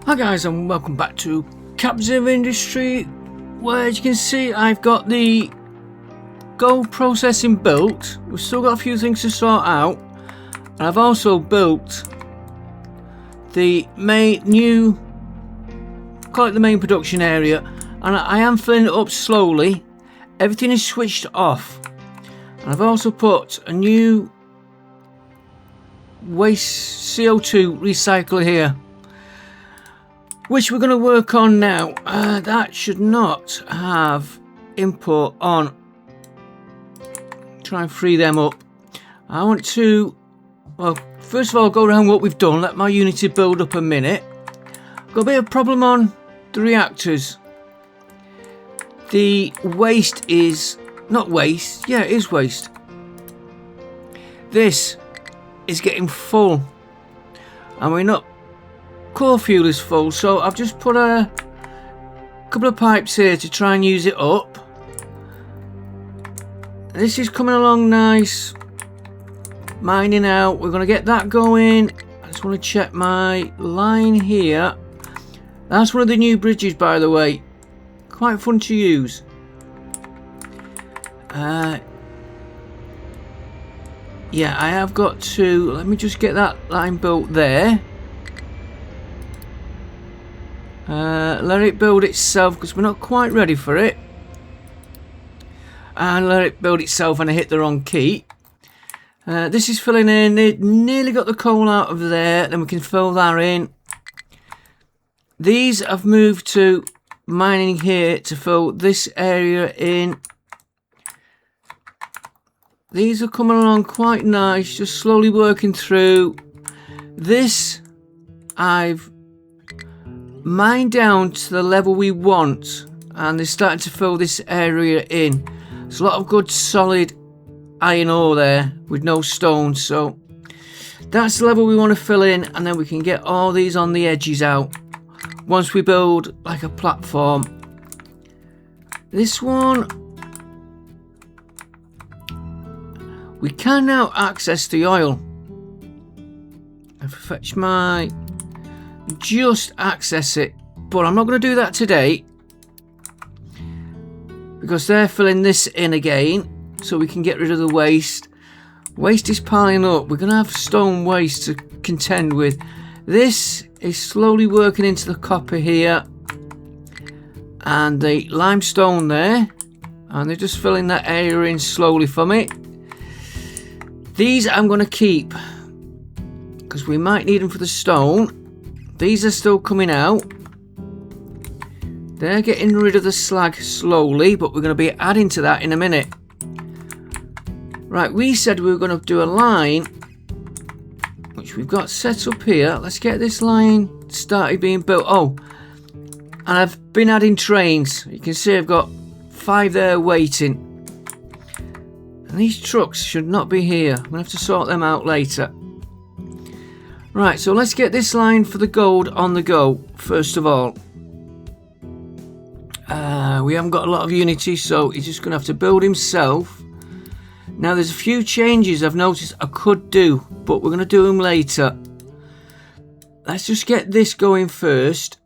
Hi guys, and welcome back to Captive Industry, where as you can see I've got the gold processing built. We've still got a few things to sort out, and I've also built the main call it the main production area, and I am filling it up slowly. Everything is switched off, and I've also put a new waste CO2 recycler here, which we're going to work on now. That should not have input on. Try and free them up. I want to, well, first of all, go around what we've done. Let my Unity build up a minute. Got a bit of problem on the reactors. The waste is not waste. Yeah, it is waste. This is getting full, and we're not. Core fuel is full, so I've just put a couple of pipes here to try and use it up. This is coming along nice. Mining out. We're going to get that going. I just want to check my line here. That's one of the new bridges, by the way. Quite fun to use. Yeah, I have got to. Let me just get that line built there. Let it build itself, because we're not quite ready for it. And let it build itself, and I hit the wrong key. This is filling in. It nearly got the coal out of there. Then we can fill that in. These have moved to mining here to fill this area in. These are coming along quite nice, just slowly working through. This I've mined down to the level we want, and they're starting to fill this area in. There's a lot of good solid iron ore there with no stones, so that's the level we want to fill in, and then we can get all these on the edges out once we build like a platform. This one, we can now access the oil. If I fetch my, just access it, but I'm not going to do that today because they're filling this in again, so we can get rid of the waste. Waste is piling up. We're going to have stone waste to contend with. This is slowly working into the copper here and the limestone there, and they're just filling that area in slowly for me. These I'm going to keep because we might need them for the stone. These are still coming out. They're getting rid of the slag slowly, but we're going to be adding to that in a minute. Right, we said we were going to do a line, which we've got set up here. Let's get this line started being built. Oh, and I've been adding trains. You can see I've got 5 there waiting. And these trucks should not be here. I'm going to have to sort them out later. Right, so let's get this line for the gold on the go, first of all. We haven't got a lot of Unity, so he's just going to have to build himself. Now, there's a few changes I've noticed I could do, but we're going to do them later. Let's just get this going first.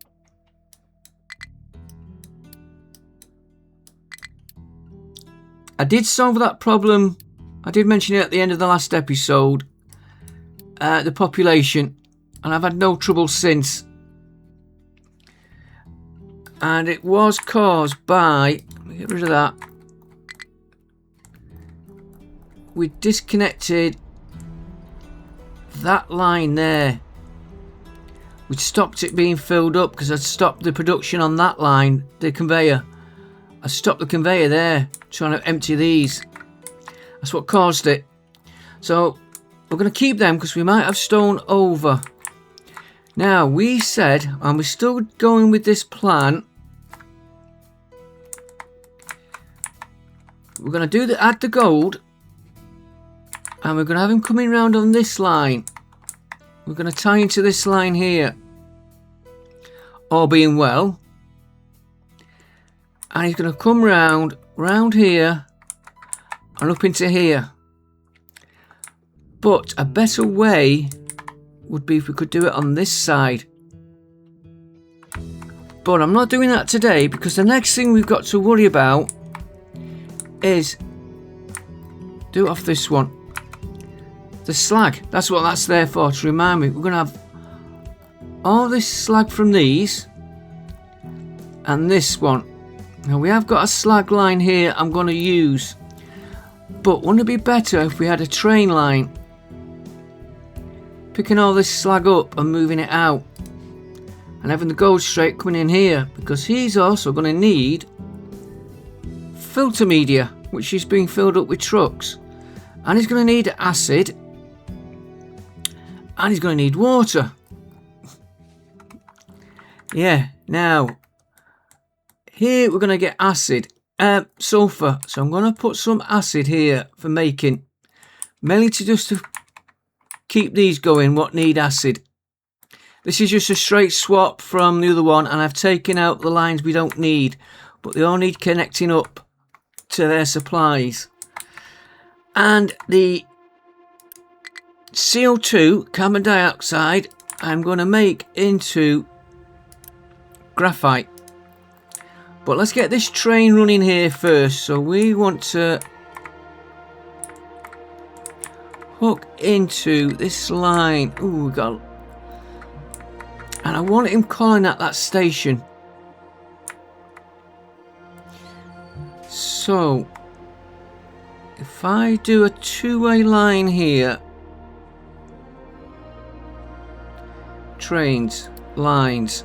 I did solve that problem. I did mention it at the end of the last episode. The population, and I've had no trouble since, and it was caused by, let me get rid of that, we disconnected that line there. We stopped it being filled up because I'd stopped the production on that line, the conveyor. I stopped the conveyor there trying to empty these. That's what caused it. So we're going to keep them because we might have stone over. Now, we said, and we're still going with this plan, we're going to do add the gold, and we're going to have him coming round on this line. We're going to tie into this line here, all being well, and he's going to come round here and up into here. But a better way would be if we could do it on this side. But I'm not doing that today because the next thing we've got to worry about is do it off this one. The slag. That's what that's there for, to remind me. We're going to have all this slag from these and this one. Now we have got a slag line here I'm going to use. But wouldn't it be better if we had a train line? Picking all this slag up and moving it out. And having the gold straight coming in here, because he's also going to need filter media, which is being filled up with trucks, and he's going to need acid, and he's going to need water. Yeah, now here we're going to get acid, sulfur, so I'm going to put some acid here for making, mainly to keep these going what need acid. This is just a straight swap from the other one, and I've taken out the lines we don't need, but they all need connecting up to their supplies. And the CO2, carbon dioxide, I'm going to make into graphite. But let's get this train running here first. So we want to hook into this line. Ooh, we got... And I want him calling at that station. So, if I do a two-way line here, trains, lines,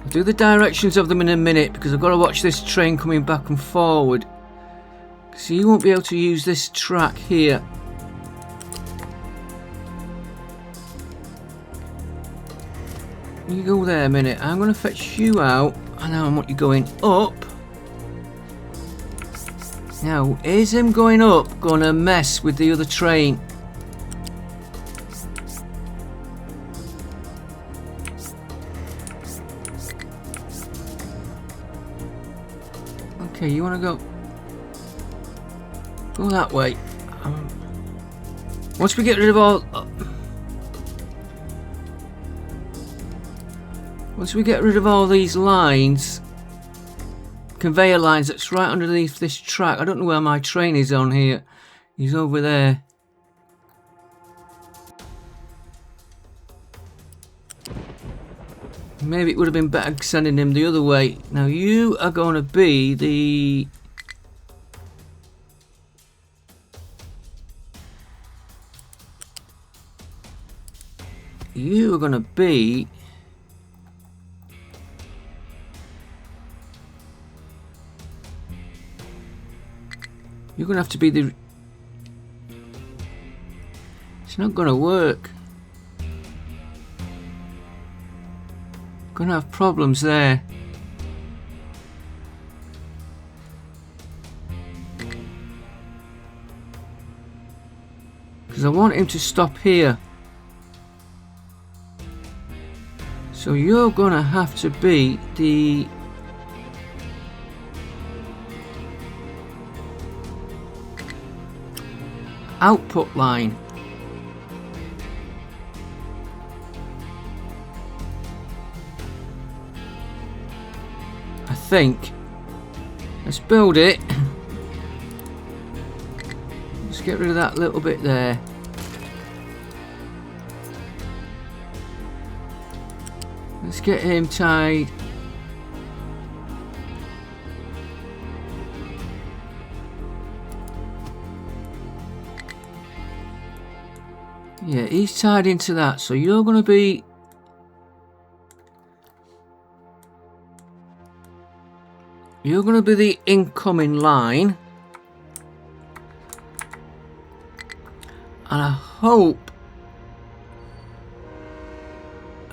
I'll do the directions of them in a minute because I've got to watch this train coming back and forward. So you won't be able to use this track here. You go there a minute. I'm going to fetch you out, and I want you going up. Now, is him going up going to mess with the other train? Okay, you want to go that way. Once we get rid of all... Once we get rid of all these lines, conveyor lines that's right underneath this track. I don't know where my train is on here. He's over there. Maybe it would have been better sending him the other way. Now you are going to be the... You are going to be... You're going to have to be the... It's not going to work. Going to have problems there. Because I want him to stop here. So you're going to have to be the... output line. I think. Let's build it. Let's get rid of that little bit there. Let's get him tied. Yeah, he's tied into that, so you're going to be... You're going to be the incoming line. And I hope...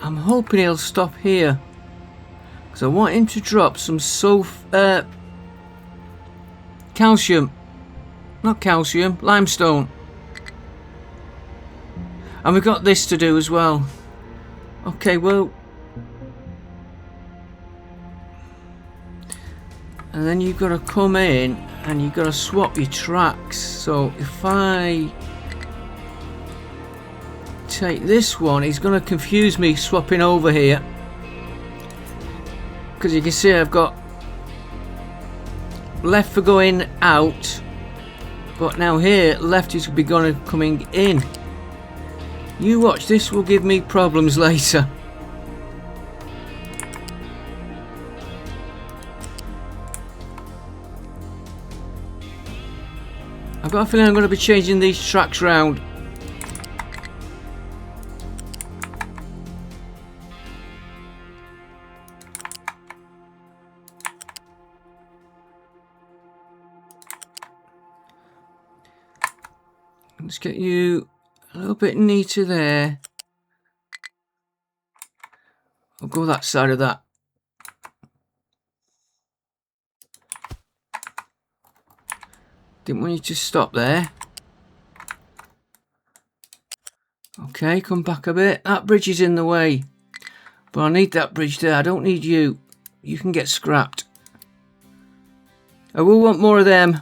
I'm hoping he'll stop here. Because I want him to drop some calcium. Not calcium, limestone. And we've got this to do as well. Okay, well... And then you've got to come in and you've got to swap your tracks. So if I take this one, he's going to confuse me swapping over here. because you can see I've got left for going out, but now here left is going to coming in. You watch, this will give me problems later. I've got a feeling I'm going to be changing these tracks round. Let's get you a little bit neater there. I'll go that side of that. Didn't want you to stop there. Okay, come back a bit. That bridge is in the way. But I need that bridge there. I don't need you. You can get scrapped. I will want more of them,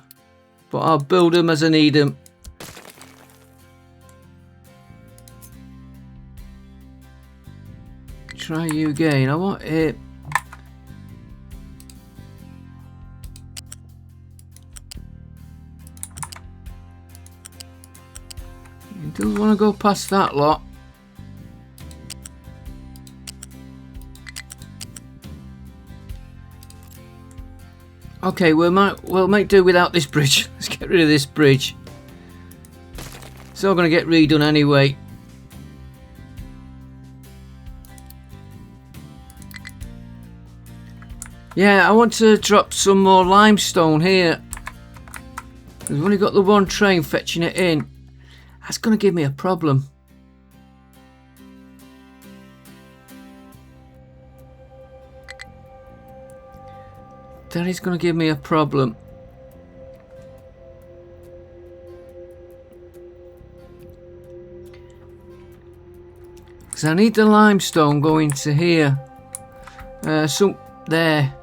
but I'll build them as I need them. Try you again. I want it. You don't want to go past that lot. Okay, we'll make do without this bridge. Let's get rid of this bridge. It's all going to get redone anyway. Yeah, I want to drop some more limestone here. We've only got the one train fetching it in. That's going to give me a problem. That is going to give me a problem. Because I need the limestone going to here. So there.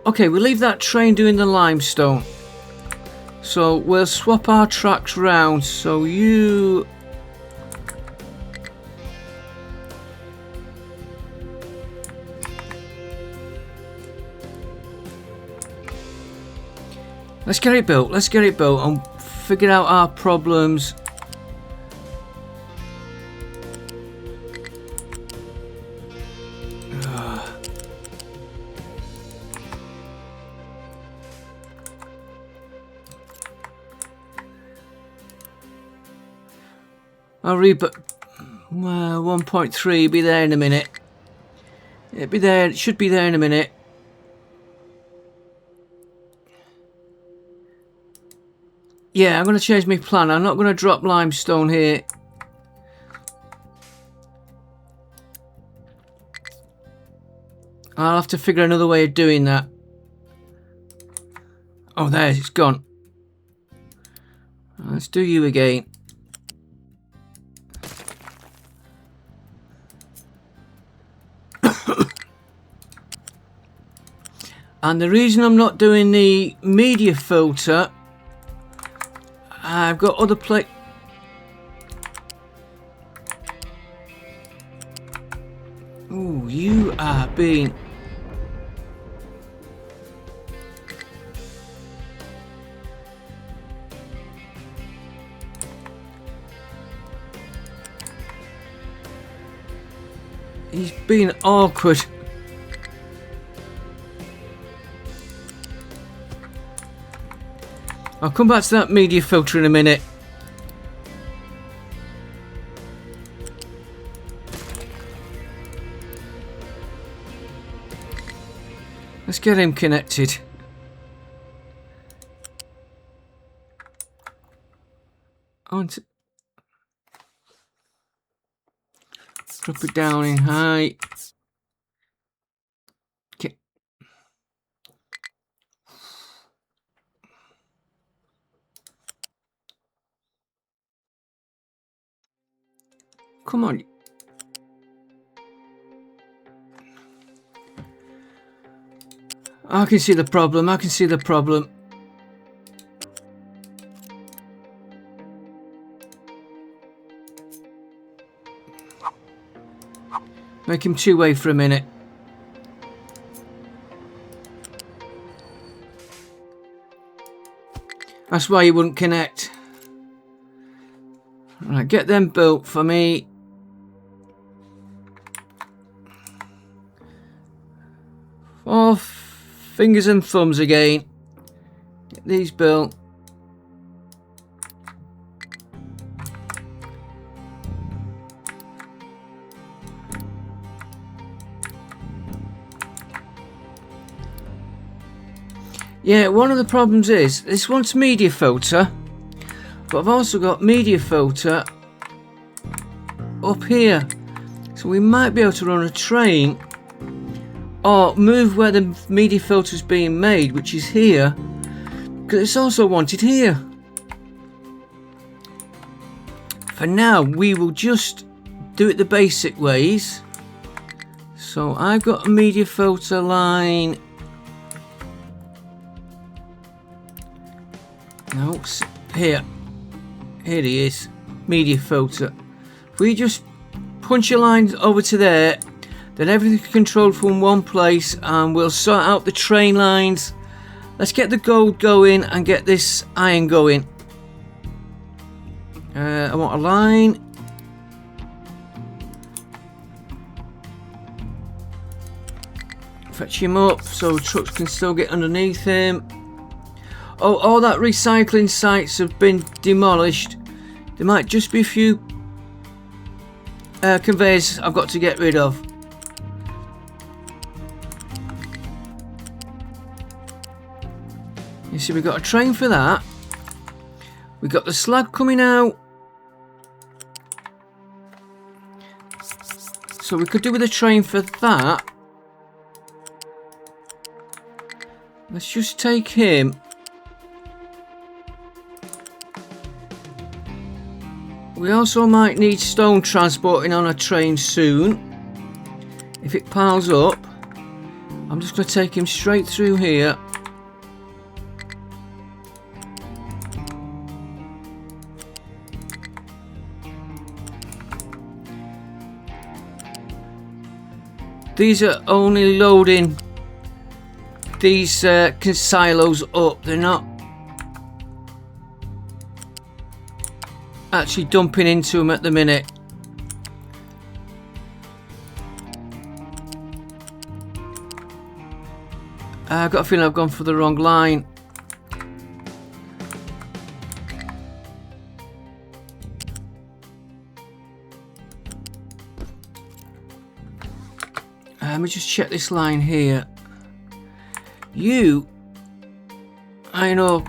Okay, we'll leave that train doing the limestone. So we'll swap our tracks round. So you... Let's get it built. Let's get it built and figure out our problems. I'll read, but 1.3 be there in a minute. It'll be there. It should be there in a minute. Yeah, I'm going to change my plan. I'm not going to drop limestone here. I'll have to figure another way of doing that. Oh, there, it's gone. Let's do you again. And the reason I'm not doing the media filter, I've got other plate. Ooh, you are being... He's being awkward. I'll come back to that media filter in a minute. Let's get him connected. Drop it down in height. Okay. Come on. I can see the problem. I can see the problem. Make him two-way for a minute. That's why you wouldn't connect. Right, get them built for me. Oh, fingers and thumbs again. Get these built. Yeah, one of the problems is this one's media filter, but I've also got media filter up here, so we might be able to run a train or move where the media filter is being made, which is here, because it's also wanted here. For now, we will just do it the basic ways. So I've got a media filter line. No, here it is, media filter. If we just punch a line over to there, then everything's controlled from one place, and we'll sort out the train lines. Let's get the gold going and get this iron going. I want a line. Fetch him up so trucks can still get underneath him. Oh, all that recycling sites have been demolished. There might just be a few conveyors I've got to get rid of. You see, we've got a train for that. We've got the slag coming out. So we could do with a train for that. Let's just take him. We also might need stone transporting on a train soon. If it piles up, I'm just going to take him straight through here. These are only loading these silos up. They're not actually dumping into them at the minute. I've got a feeling I've gone for the wrong line. Let me just check this line here. I know.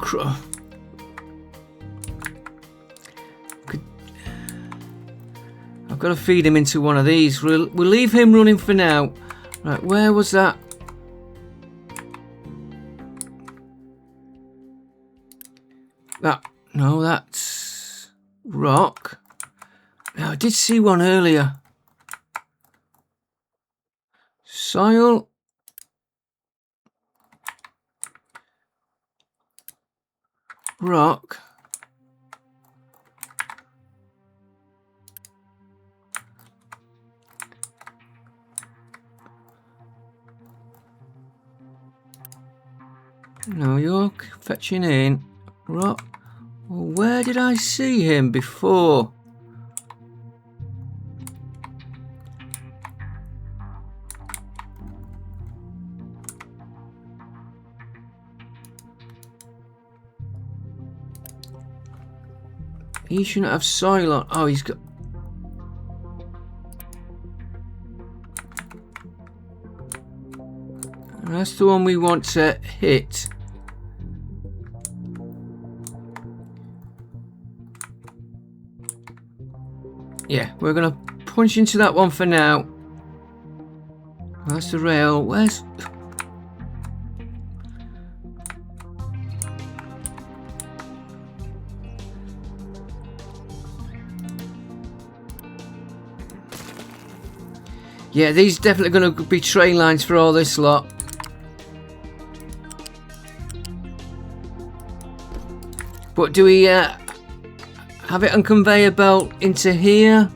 I've got to feed him into one of these. We'll leave him running for now. Right, where was that? No, that's rock. Now, I did see one earlier. Soil. Rock. No, you're fetching in. Rock. Well, where did I see him before? He shouldn't have soil on. Oh, he's got. That's the one we want to hit. Yeah, we're going to punch into that one for now. That's the rail. Where's... Yeah, these are definitely going to be train lines for all this lot. But do we have it on conveyor belt into here?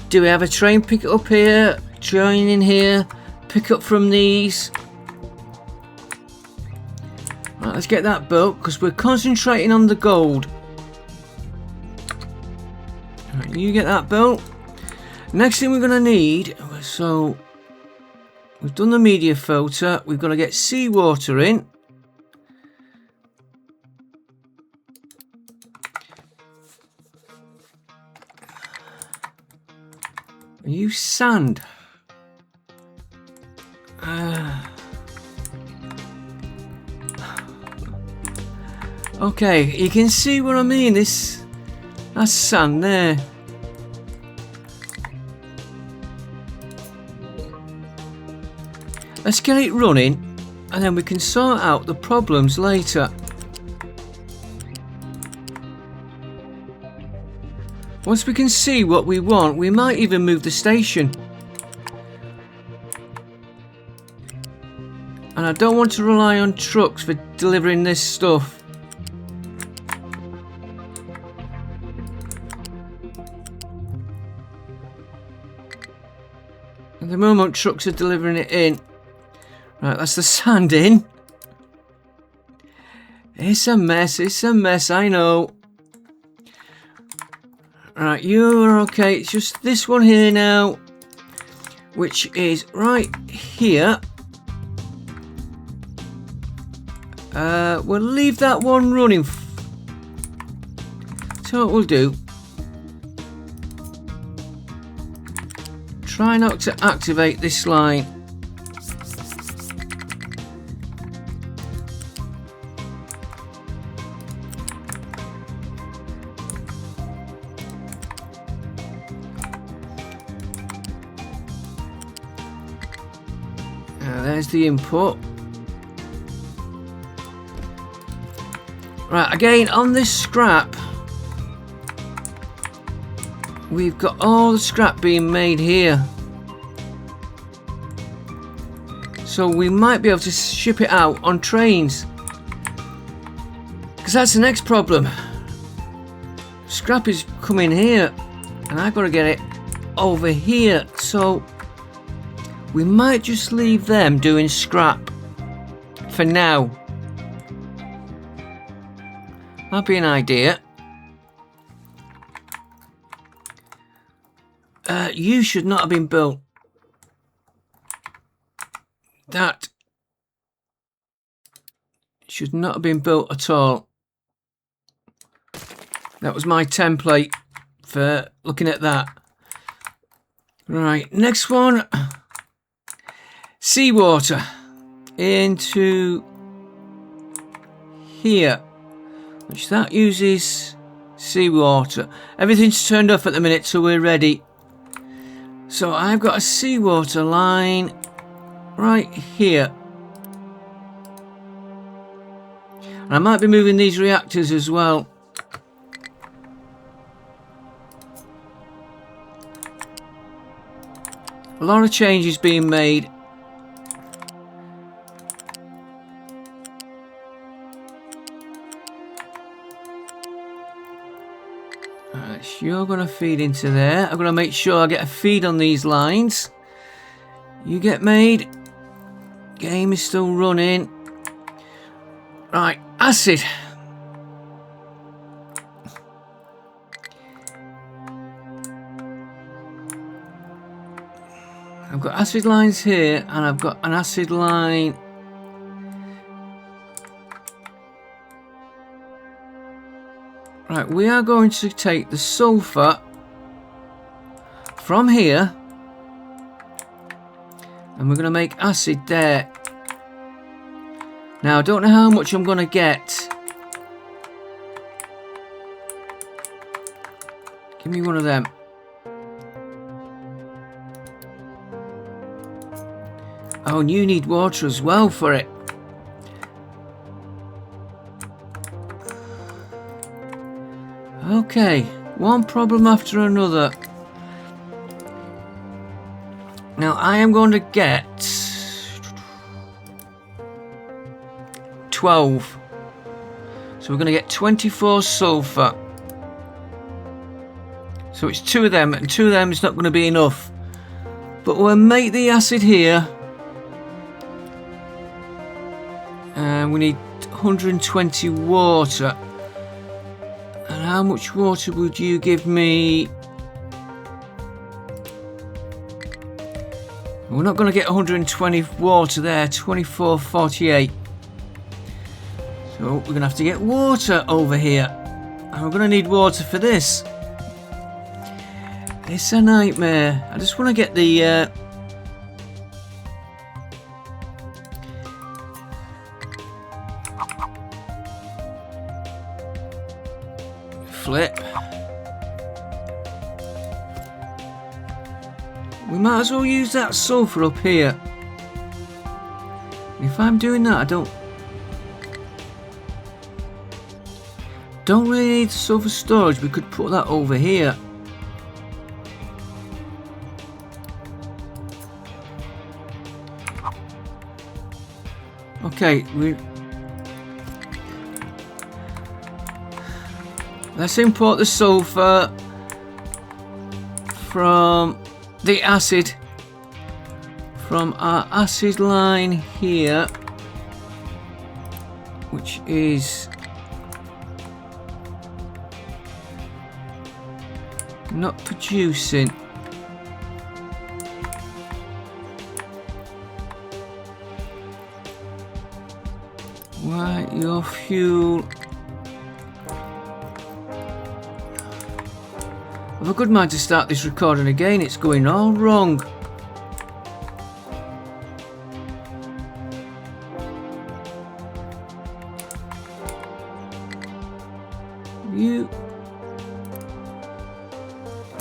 Do we have a train pick it up here? join in here, pick up from these. Right, let's get that built because we're concentrating on the gold. Right, you get that built. Next thing we're going to need, so we've done the media filter, we've got to get seawater in. Use sand. Okay, you can see what I mean. That's sand there. Let's get it running, and then we can sort out the problems later. Once we can see what we want, we might even move the station. And I don't want to rely on trucks for delivering this stuff. At the moment, trucks are delivering it in. Right, that's the sand in. It's a mess, I know. Right, you're okay. It's just this one here now, which is right here. We'll leave that one running. So what we'll do, try not to activate this line. There's the input. Right, again on this scrap, we've got all the scrap being made here. So we might be able to ship it out on trains. Because that's the next problem. Scrap is coming here, and I've got to get it over here. So we might just leave them doing scrap for now. That'd be an idea. You should not have been built. That should not have been built at all. That was my template for looking at that. Right, next one. Seawater into here, which that uses seawater. Everything's turned off at the minute, so we're ready. So I've got a seawater line right here. And I might be moving these reactors as well. A lot of changes being made. You're going to feed into there. I'm going to make sure I get a feed on these lines. You get made. Game is still running. Right, acid. I've got acid lines here, and I've got an acid line. Right, we are going to take the sulfur from here, and we're going to make acid there. Now, I don't know how much I'm going to get. Give me one of them. Oh, and you need water as well for it. Okay, one problem after another. Now I am going to get 12. So we're going to get 24 sulfur. So it's 2 of them, and 2 of them is not going to be enough. But we'll make the acid here. And we need 120 water. And how much water would you give me? We're not going to get 120 water there. 24.48. So we're going to have to get water over here. And we're going to need water for this. It's a nightmare. I just want to get the... flip. We might as well use that sulfur up here. If I'm doing that, I don't really need sulfur storage. We could put that over here. Okay, let's import the sulfur from the acid from our acid line here, which is not producing. Why your fuel? I've a good mind to start this recording again. It's going all wrong. You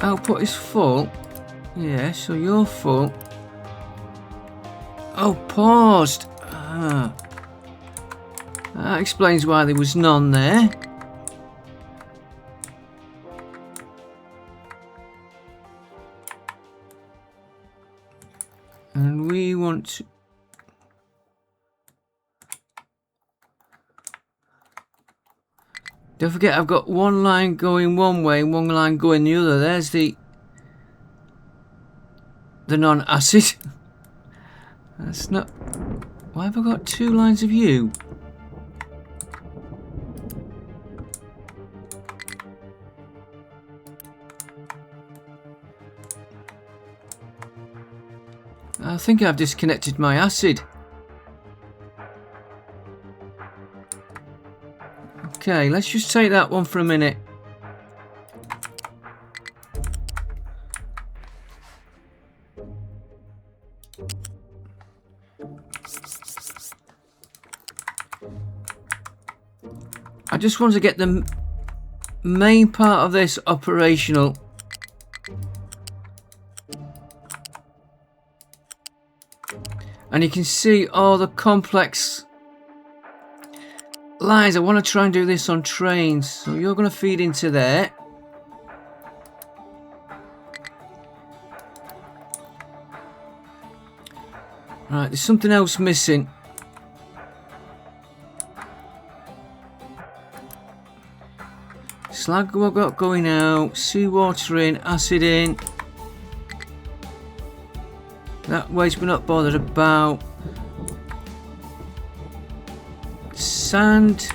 output is full. Yeah, so you're full. Oh, paused. Ah. That explains why there was none there. And we want to... Don't forget, I've got one line going one way and one line going the other. There's the non-acid. That's not... Why have I got two lines of you? I think I've disconnected my acid. Okay, let's just take that one for a minute. I just want to get the main part of this operational. And you can see all the complex lines. I want to try and do this on trains. So you're going to feed into there. Right, there's something else missing. Slag we've got going out, seawater in, acid in. That waste we're not bothered about. Sand.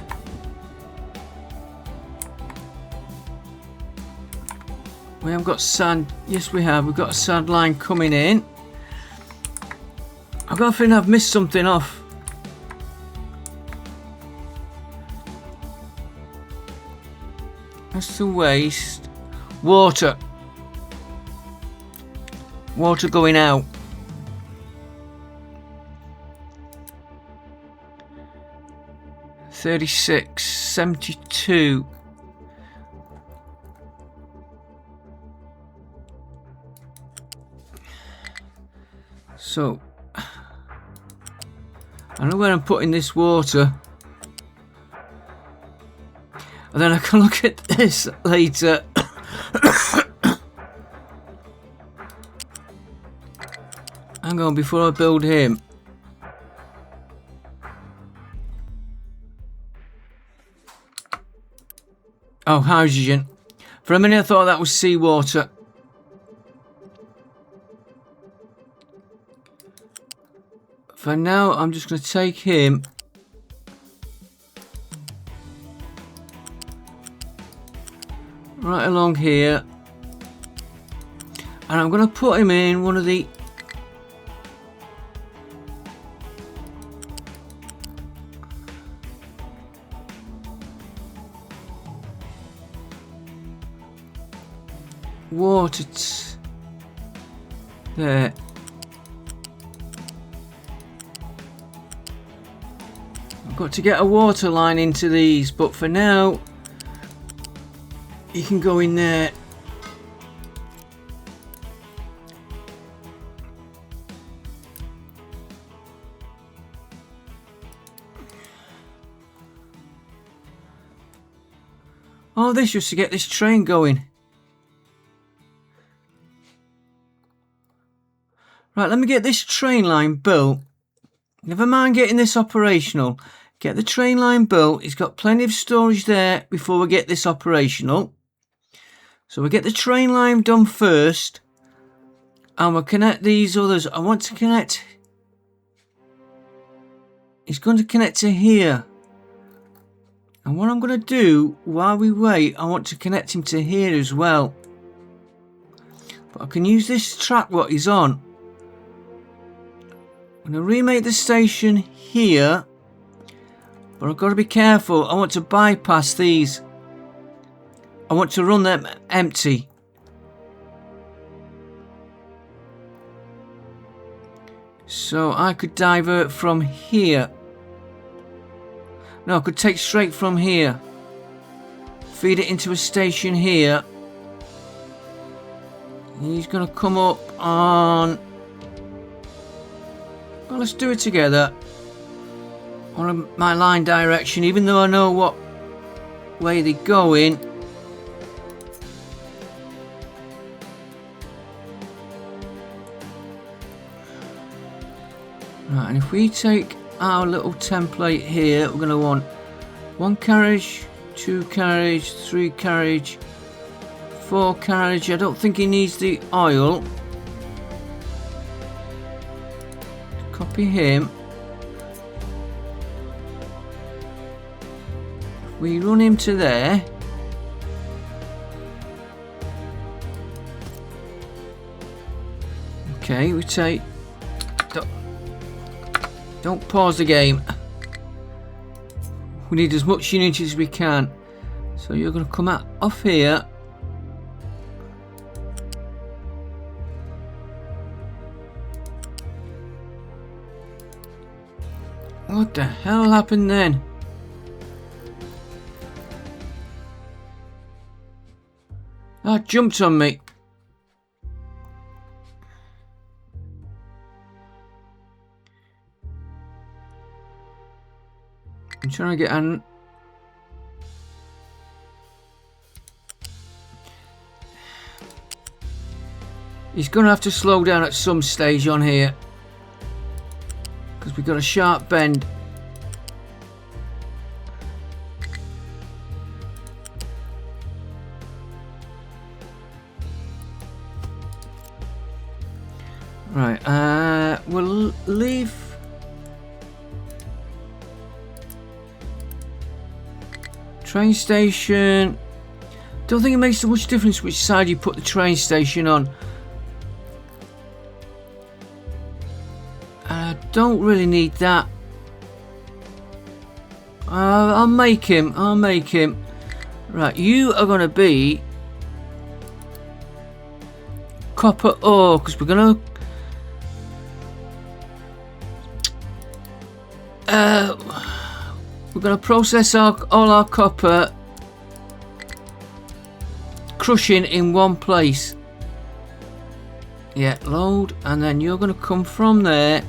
We haven't got sand. Yes, we have. We've got a sand line coming in. I've got a feeling I've missed something off. That's the waste. Water. Water going out. $36.72. So I know where I'm putting this water, and then I can look at this later. Hang on, before I build him. Oh, hydrogen. For a minute I thought that was seawater. for now, I'm just going to take him. Right along here. And I'm going to put him in one of the... water... there. I've got to get a water line into these, but for now, you can go in there. All this just to get this train going. Right, let me get this train line built. Never mind getting this operational. Get the train line built. It's got plenty of storage there before we get this operational. So we get the train line done first. And we'll connect these others. I want to connect... it's going to connect to here. And what I'm going to do while we wait, I want to connect him to here as well. But I can use this track what he's on. I'm going to remake the station here. But I've got to be careful. I want to bypass these. I want to run them empty. So I could divert from here. No, I could take straight from here. Feed it into a station here. He's going to come up on... well, let's do it together. On my line direction, even though I know what way they're going. Right, and if we take our little template here, we're going to want 1 carriage, 2 carriage, 3 carriage, 4 carriage. I don't think he needs the oil. Copy him. We run him to there. Okay, we take... don't pause the game. We need as much unity as we can. So you're going to come out off here. What the hell happened then? That jumped on me. I'm trying to get an... he's going to have to slow down at some stage on here. Because we've got a sharp bend. Right, we'll leave... train station. Don't think it makes so much difference which side you put the train station on. I don't really need that. I'll make him. Right, you are going to be copper ore, because we're going to process all our copper, crushing in one place. Yeah, load, and then you're going to come from there.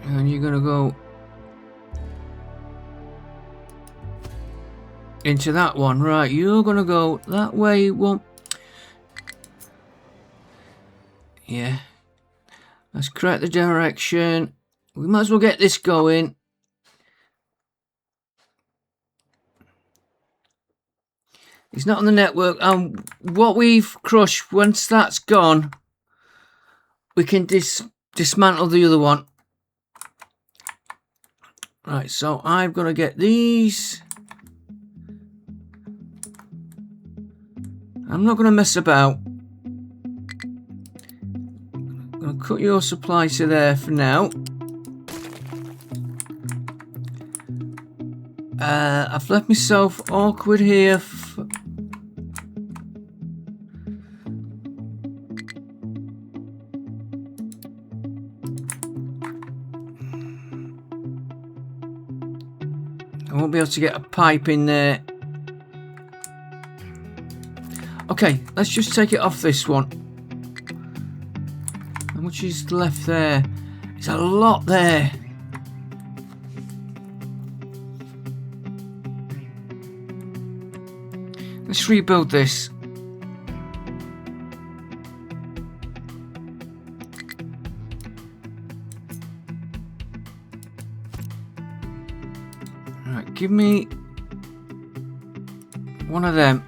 And you're going to go into that one. Right, you're going to go that way. One. Yeah. Let's correct the direction. we might as well get this going. It's not on the network. What we've crushed, once that's gone, we can dismantle the other one. Right, so I'm going to get these. I'm not going to mess about. I'm going to cut your supply to there for now. I've left myself awkward here. I won't be able to get a pipe in there. Okay, let's just take it off this one. How much is left there? There's a lot there. Let's rebuild this. Right, give me one of them.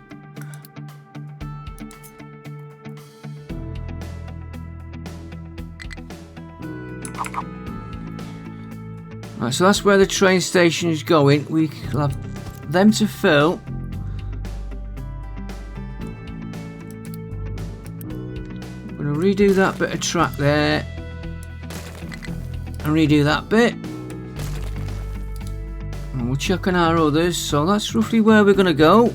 Right, so that's where the train station is going. We will have them to fill. I'm going to redo that bit of track there. And redo that bit. And we'll check on our others. So that's roughly where we're going to go.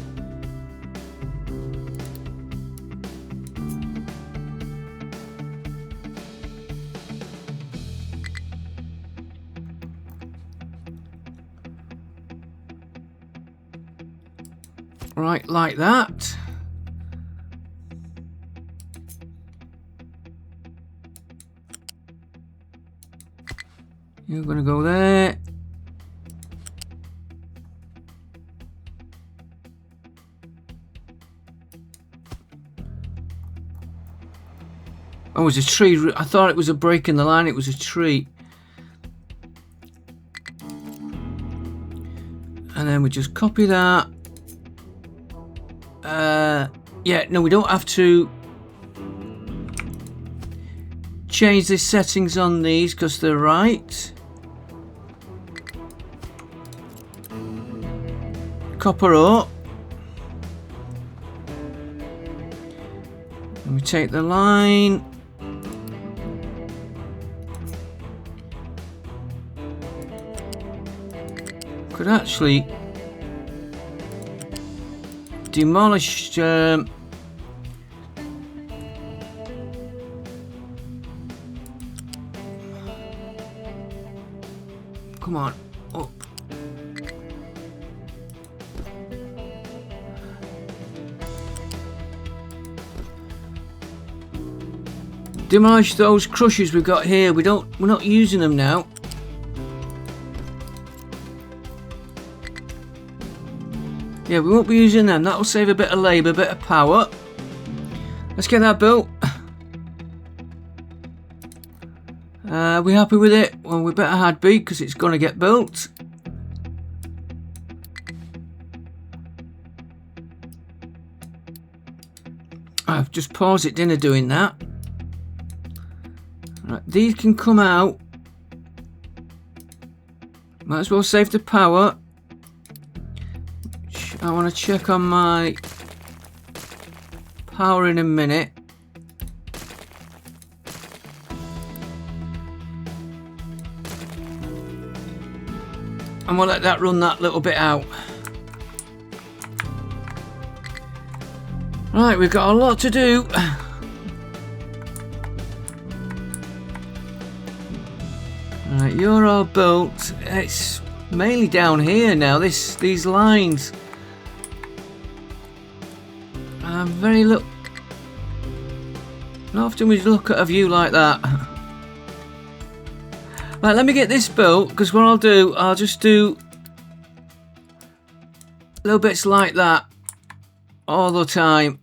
Right, like that. You're going to go there. Oh, it was a tree. I thought it was a break in the line. It was a tree. And then we just copy that. Yeah, no, we don't have to change the settings on these because they're right. Copper up. And we take the line. Could actually demolish come on, up. Demolish those crushers we've got here. We're not using them now. Yeah, we won't be using them. That'll save a bit of labour, a bit of power. Let's get that built. We happy with it? Well, we better had be because it's going to get built. I've just paused it, didn't I, doing that? Right, these can come out. Might as well save the power. I want to check on my power in a minute. And we'll let that run that little bit out. Right, we've got a lot to do. Right, you're all built. It's mainly down here now. These lines. Very look. Not often we look at a view like that. Right, let me get this built, because what I'll do, I'll just do little bits like that all the time.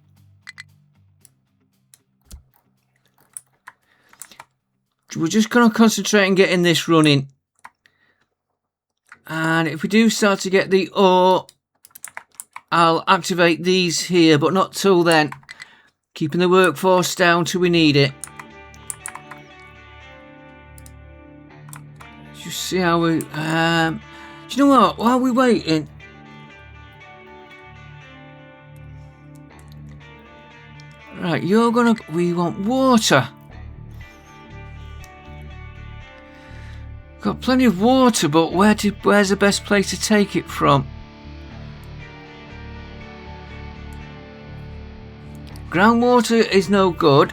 we're just going to concentrate on getting this running. And if we do start to get the ore, I'll activate these here, but not till then. Keeping the workforce down till we need it. Just see how we... do you know what? While we're waiting... Right, you're gonna... We want water. Got plenty of water, but where's the best place to take it from? Groundwater is no good.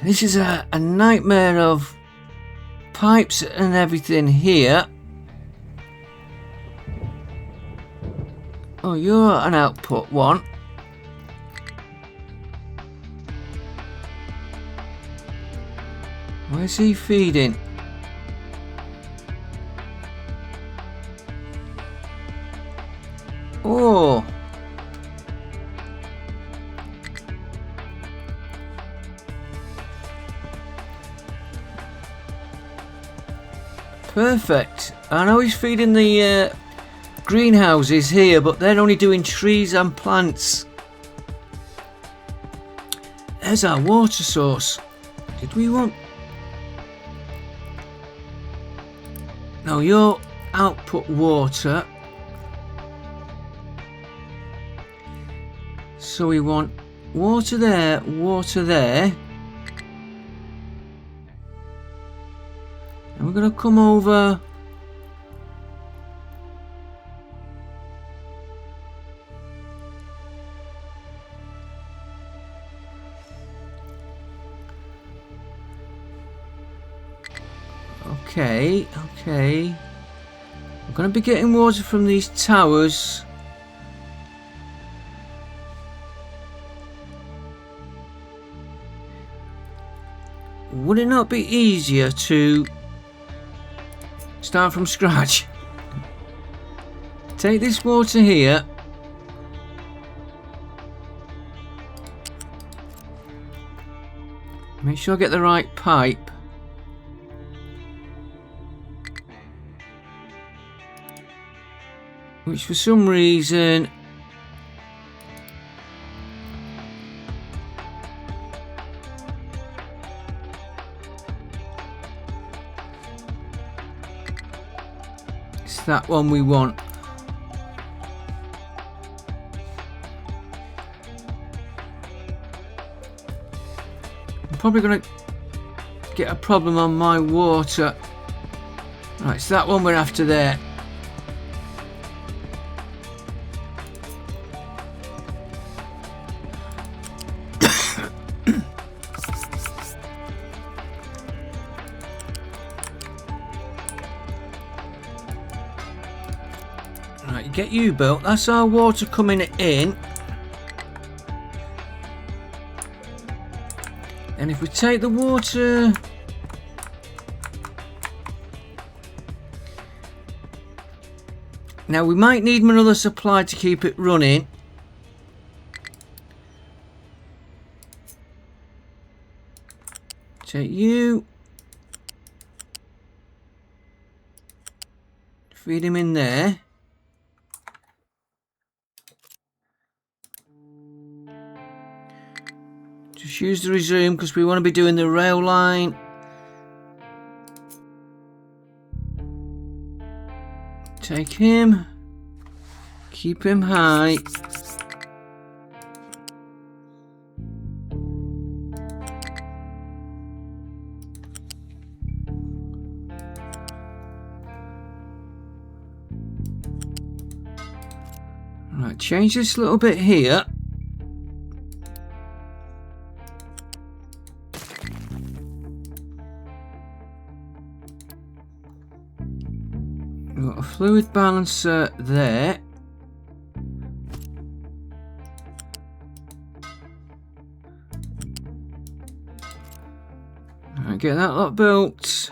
This is a nightmare of pipes and everything here. Oh, you're an output one. Where's he feeding? Oh. Perfect. I know he's feeding the greenhouses here, but they're only doing trees and plants. There's our water source. Did we want... No, your output water. So we want water there, water there. And we're going to come over. Okay, okay. I'm going to be getting water from these towers. Would it not be easier to start from scratch? Take this water here. Make sure I get the right pipe. Which for some reason it's that one we want. I'm probably going to get a problem on my water. Right, it's that one we're after there. Right, get you built. That's our water coming in. And if we take the water... Now we might need another supply to keep it running. Take you. Feed him in there. Just use the resume because we want to be doing the rail line. Take him. Keep him high. Right, change this a little bit here. We've got a fluid balancer there. Right, get that lot built.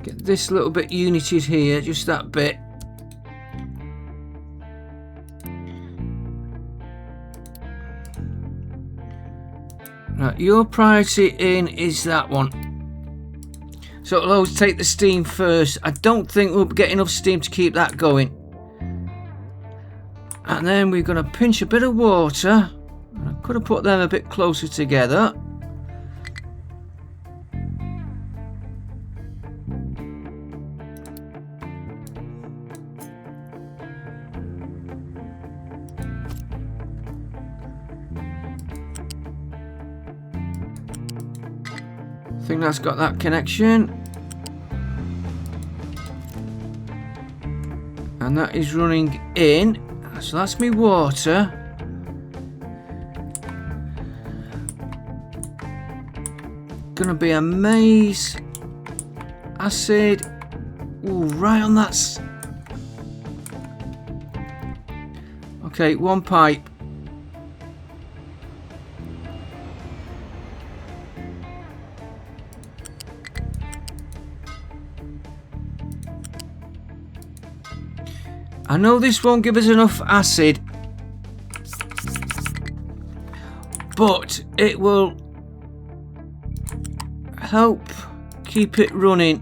Get this little bit united here, just that bit. Right, your priority in is that one. So it'll always take the steam first. I don't think we'll get enough steam to keep that going. And then we're going to pinch a bit of water. I could have put them a bit closer together. I think that's got that connection. And that is running in. So that's me water. Gonna be a maize acid. Ooh, right on that. Okay, one pipe. I know this won't give us enough acid, but it will help keep it running.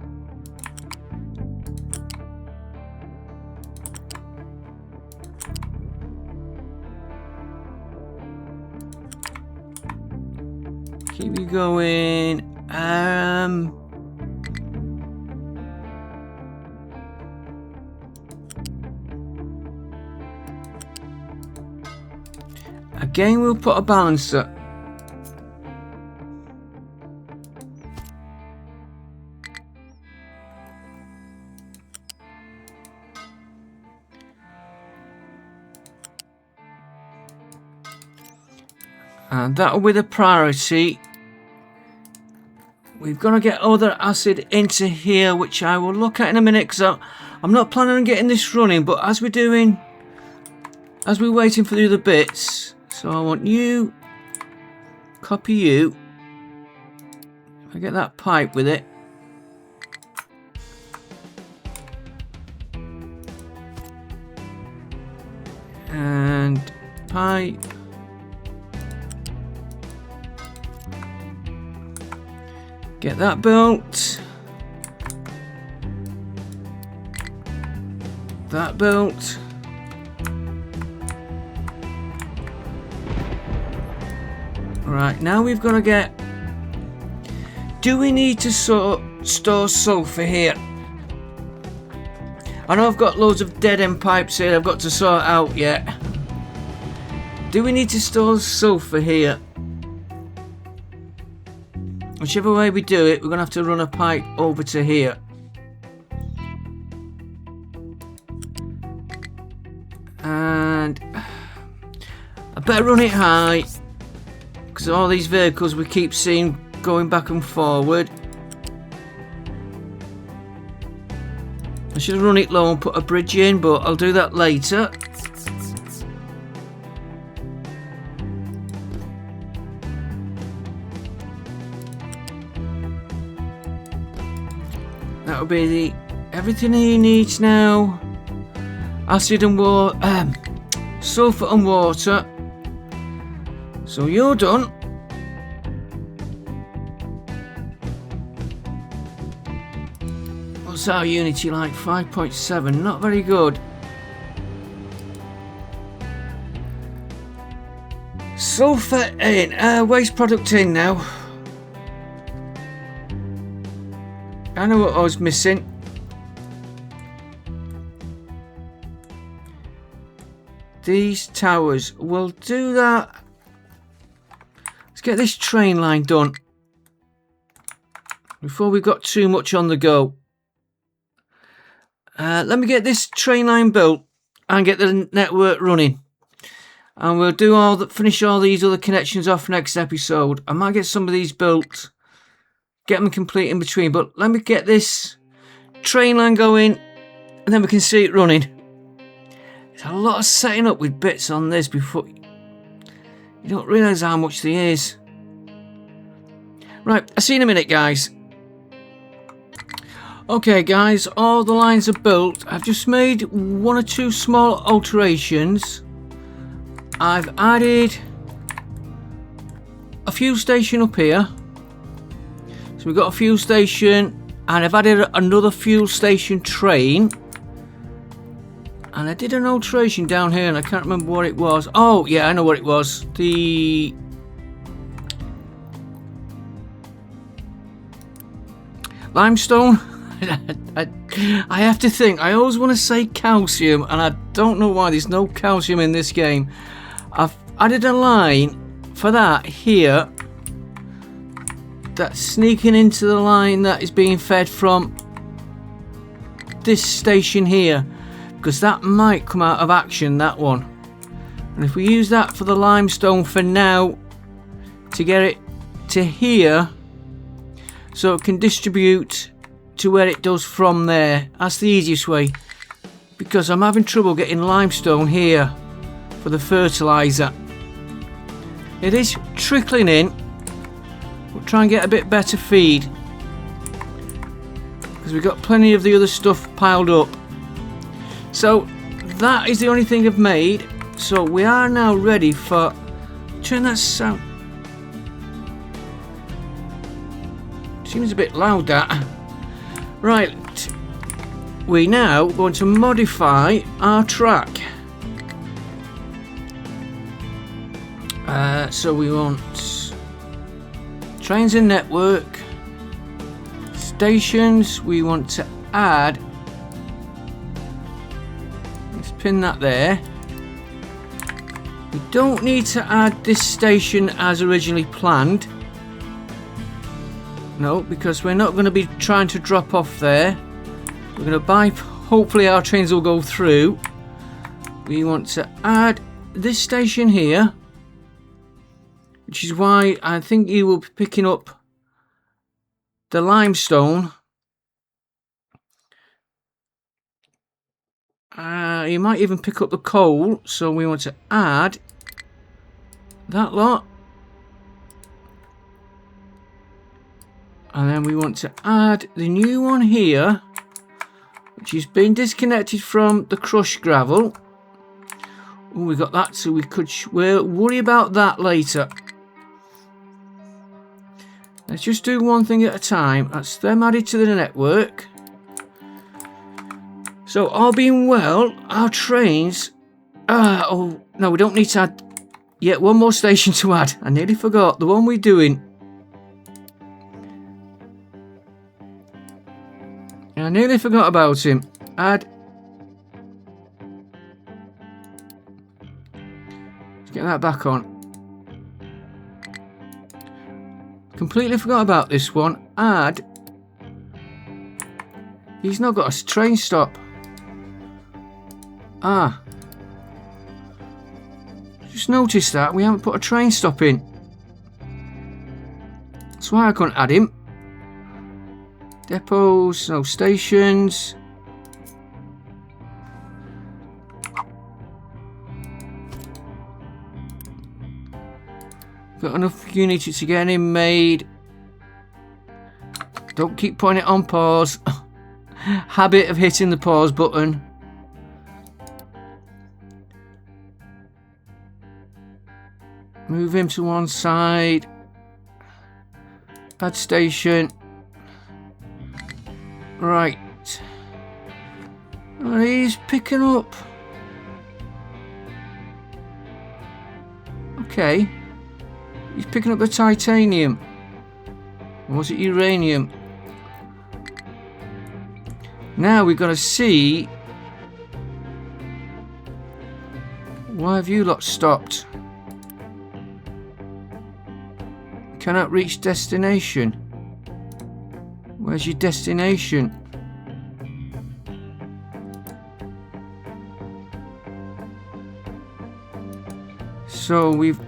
Keep you going. Again, we'll put a balancer. And that'll be the priority. We've got to get other acid into here, which I will look at in a minute, because I'm not planning on getting this running, but as we're waiting for the other bits. So I want you, copy you. If I get that pipe with it. And pipe. Get that built. That built. Right, now we've got to get... Do we need to store sulfur here? I know I've got loads of dead end pipes here I've got to sort out yet. Do we need to store sulfur here? Whichever way we do it, we're going to have to run a pipe over to here. And I better run it high, because all these vehicles we keep seeing going back and forward. I should have run it low and put a bridge in, but I'll do that later. That'll be everything he needs now. Acid and water, sulfur and water. So you're done. What's our Unity like? 5.7, not very good. Sulfur in, waste product in now. I know what I was missing. These towers, we'll do that. Let's get this train line done before we've got too much on the go. Let me get this train line built and get the network running, and we'll do finish all these other connections off next episode. I might get some of these built, get them complete in between, but let me get this train line going and then we can see it running. There's a lot of setting up with bits on this before you don't realise how much there is. Right, I'll see you in a minute, guys. Okay guys, all the lines are built. I've just made one or two small alterations. I've added a fuel station up here. So we've got a fuel station, and I've added another fuel station train. And I did an alteration down here, and I can't remember what it was. Oh, yeah, I know what it was. The limestone. I have to think. I always want to say calcium, and I don't know why there's no calcium in this game. I've added a line for that here. That's sneaking into the line that is being fed from this station here. Because that might come out of action, that one. And if we use that for the limestone for now, to get it to here, so it can distribute to where it does from there. That's the easiest way. Because I'm having trouble getting limestone here for the fertilizer. It is trickling in. We'll try and get a bit better feed. Because we've got plenty of the other stuff piled up. So that is the only thing I've made. So we are now ready for... Turn that sound... Seems a bit loud, that. Right. We're now going to modify our track. So we want... Trains and network. Stations. We want to add... Pin that there. We don't need to add this station as originally planned. No, because we're not going to be trying to drop off there. We're going to hopefully our trains will go through. We want to add this station here, which is why I think you will be picking up the limestone. You might even pick up the coal, so we want to add that lot. And then we want to add the new one here, which has been disconnected from the crushed gravel. Oh, we got that, so we'll worry about that later. Let's just do one thing at a time. That's them added to the network. So, all being well, our trains... oh, no, we don't need to add yet one more station to add. I nearly forgot. The one we're doing. I nearly forgot about him. Add... Let's get that back on. Completely forgot about this one. Add... He's not got a train stop. Ah, just noticed that we haven't put a train stop in. That's why I couldn't add him. Depots, no stations. Got enough units to get him made. Don't keep putting it on pause. Habit of hitting the pause button. Move him to one side. Add station. Right. Oh, he's picking up. Okay. He's picking up the titanium. Or was it uranium? Now we've got to see. Why have you lot stopped? Cannot reach destination. Where's your destination? So we've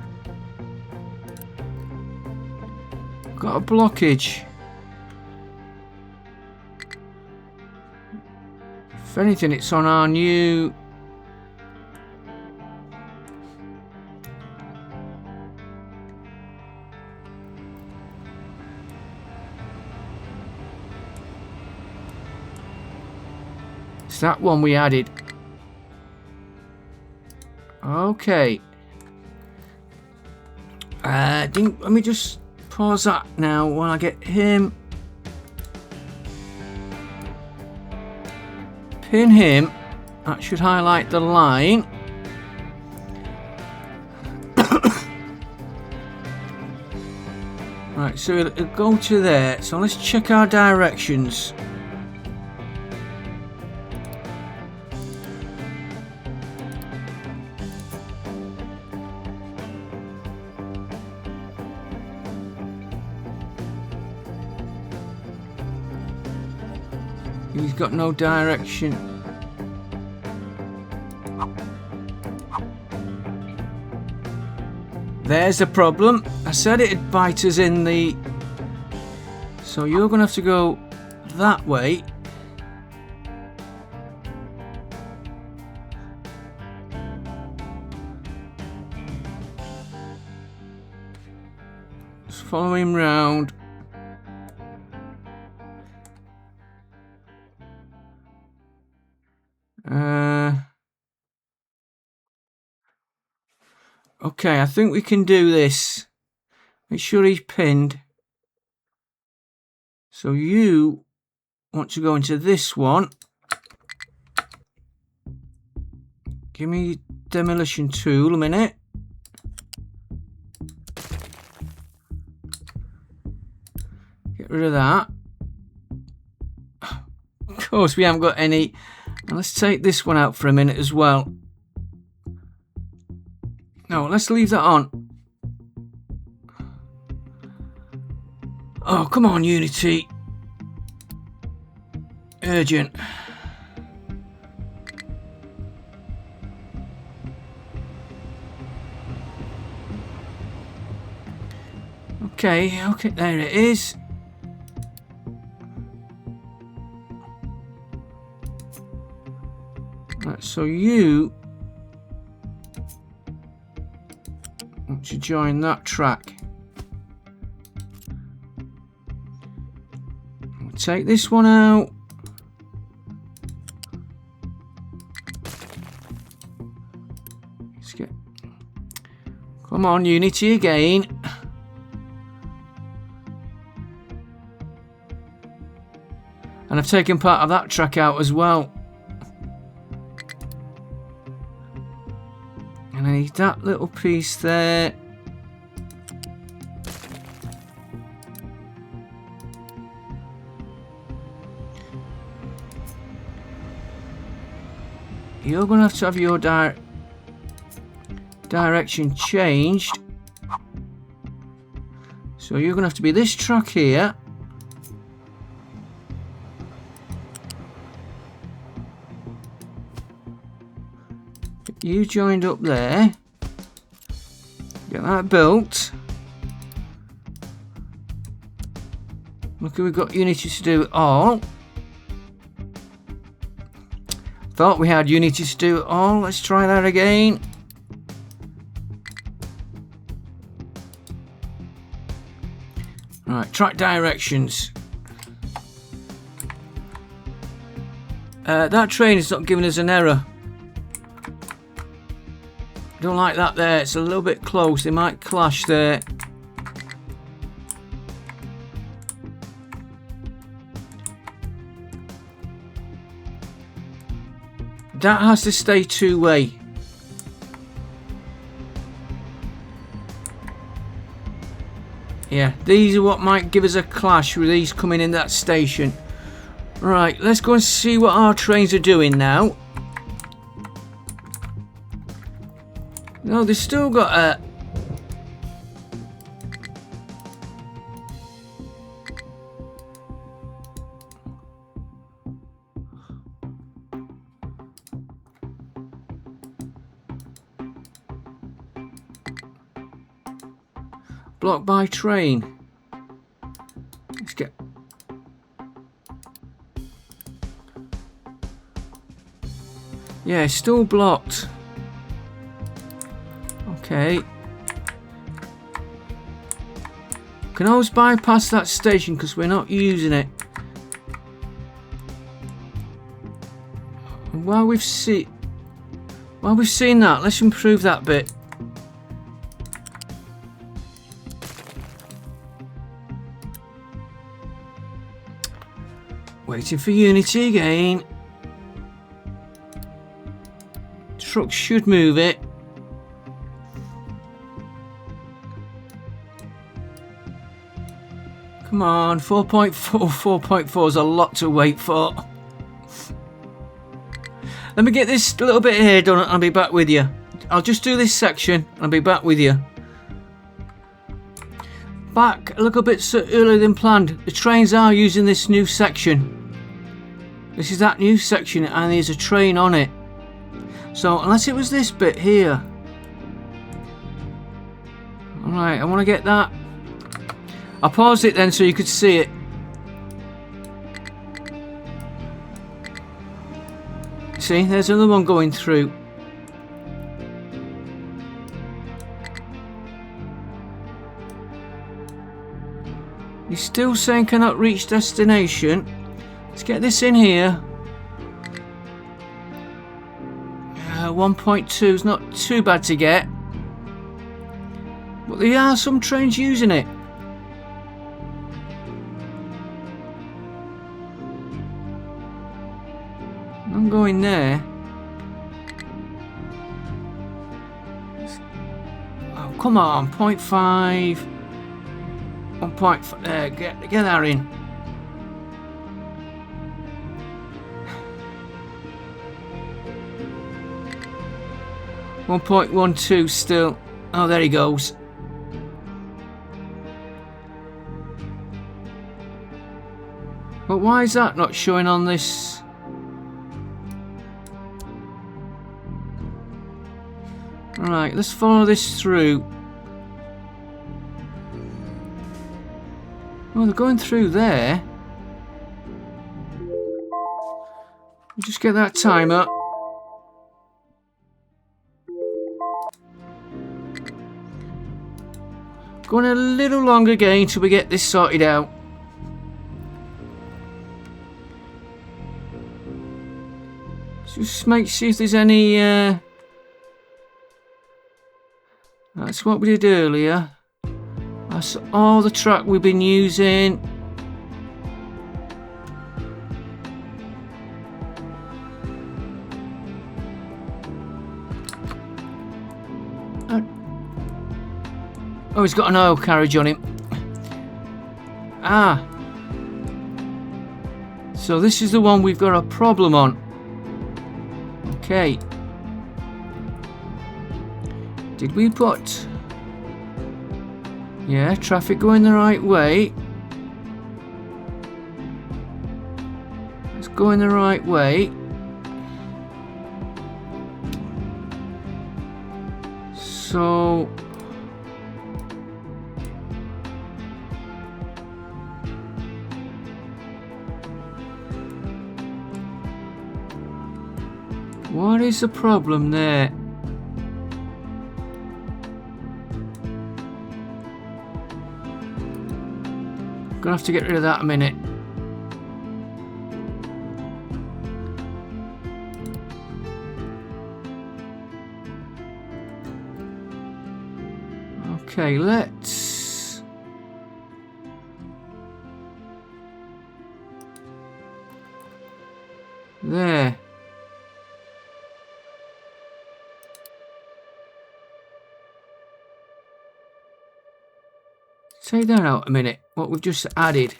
got a blockage. If anything, it's on our new... It's that one we added. Okay. Let me just pause that now while I get him. Pin him. That should highlight the line. Right, so it'll go to there. So let's check our directions. He's got no direction. There's the problem. I said it'd bite us in the... So you're going to have to go that way. Just follow him round. Okay, I think we can do this. Make sure he's pinned. So you want to go into this one. Give me demolition tool a minute. Get rid of that. Of course, we haven't got any. And let's take this one out for a minute as well. No, let's leave that on. Oh, come on, Unity. Urgent. Okay, there it is. Right, so you want to join that track. We'll take this one out. Let's get... Come on, Unity again. And I've taken part of that track out as well. And I need that little piece there. You're going to have your direction changed. So you're going to have to be this track here. You joined up there. Get that built. Look, we've got Unity to do it all. Thought we had Unity to do it all. Let's try that again. Right, track directions. That train is not giving us an error. Don't like that there. It's a little bit close. They might clash there. That has to stay two-way. Yeah, these are what might give us a clash with these coming in that station. Right, let's go and see what our trains are doing now. No, they've still got a... Blocked by train. Let's get... Yeah, it's still blocked. Okay. Can always bypass that station because we're not using it. And while we've seen that, let's improve that bit. Waiting for Unity again. Truck should move it. Come on, 4.4. 4.4 is a lot to wait for. Let me get this little bit here done and I'll be back with you. I'll just do this section and I'll be back with you. Back a little bit earlier than planned. The trains are using this new section. This is that new section and there's a train on it. So unless it was this bit here. Alright, I want to get that. I'll pause it then so you could see it. See, there's another one going through. He's still saying cannot reach destination. Let's get this in here. 1.2 is not too bad to get. But there are some trains using it. I'm going there. Oh, come on, 0.5. 1.5. There, get that in. .12 still. Oh, there he goes. But why is that not showing on this? Alright, let's follow this through. Oh, they're going through there. Just get that timer. Going a little longer again till we get this sorted out. Just see if there's any that's what we did earlier. That's all the track we've been using. Oh, he's got an oil carriage on him. Ah. So this is the one we've got a problem on. Okay. Did we put... Yeah, traffic going the right way. It's going the right way. So... What is the problem there? Gonna have to get rid of that a minute. Okay, let's... There. Take that out a minute, what we've just added.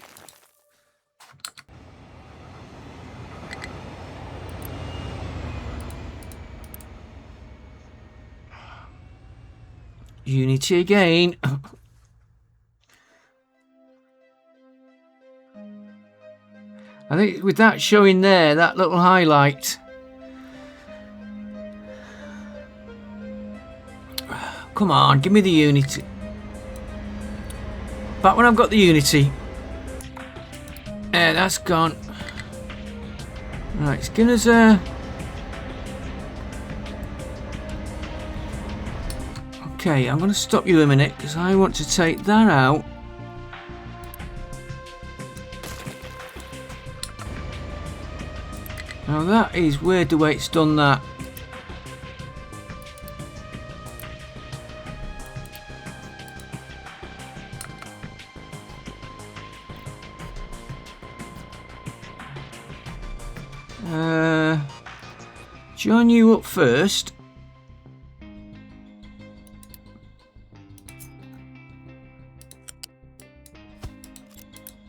Unity again. I think with that showing there, that little highlight. Come on, give me the Unity. Back when I've got the Unity. That's gone. Right, it's giving us a... Okay, I'm going to stop you a minute because I want to take that out. Now that is weird the way it's done that. Join you up first.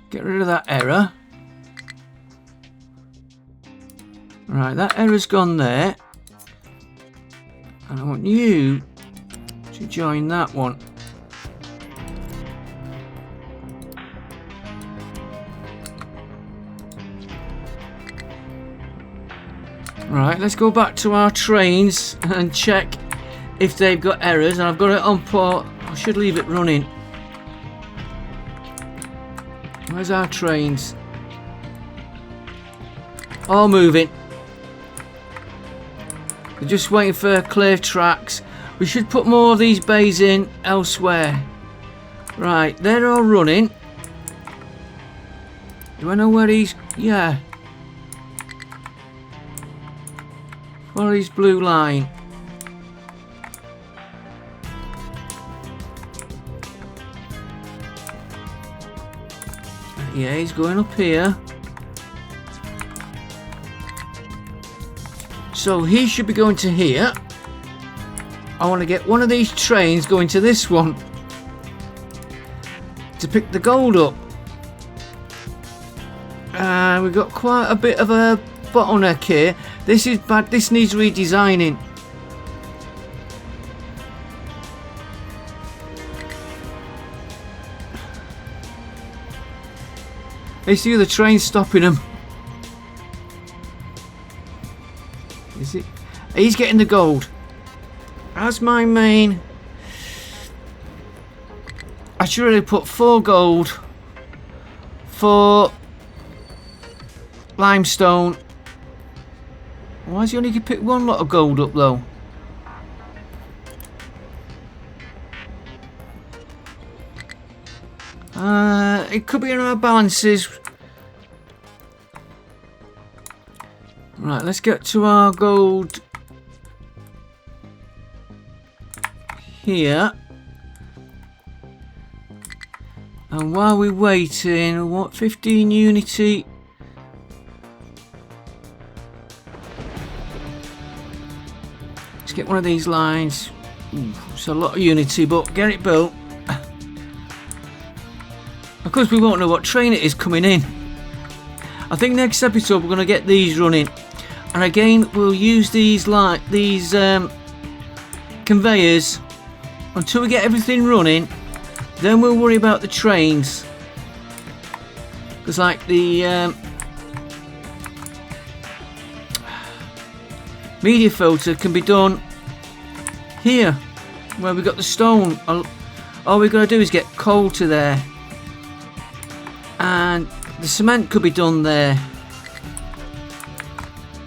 Get rid of that error. Right, that error's gone there. And I want you to join that one. Right, let's go back to our trains and check if they've got errors. And I've got it on port. I should leave it running. Where's our trains? All moving. We're just waiting for clear tracks. We should put more of these bays in elsewhere. Right, they're all running. Do I know where he's... Yeah. Follow his blue line. Yeah, he's going up here. So he should be going to here. I want to get one of these trains going to this one to pick the gold up. We've got quite a bit of a bottleneck here. This is bad. This needs redesigning. It's the other train stopping him. Is it? He's getting the gold. As my main, I should really put 4 gold, 4 limestone. Why has he only picked 1 lot of gold up though? It could be in our balances. Right, let's get to our gold here. And while we're waiting, what, 15 unity? Let's get one of these lines. Ooh, it's a lot of unity, but get it built. Of course, we won't know what train it is coming in. I think next episode we're going to get these running, and again we'll use these conveyors until we get everything running. Then we'll worry about the trains, because like the media filter can be done here where we got the stone. All we've got to do is get coal to there, and the cement could be done there.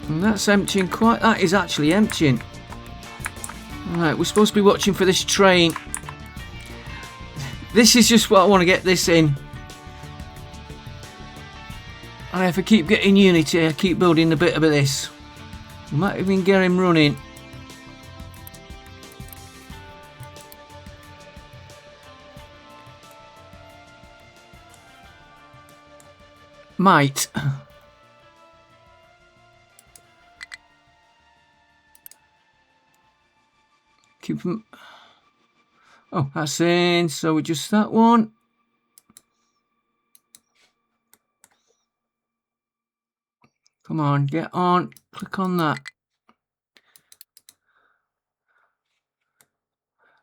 And that's emptying quite... That is actually emptying. Right, we're supposed to be watching for this train. This is just what I want to get this in. And if I keep getting unity, I keep building a bit of this. I might even get him running. Might. Keep them. Oh, that's in. So we just that one. Come on, get on. Click on that.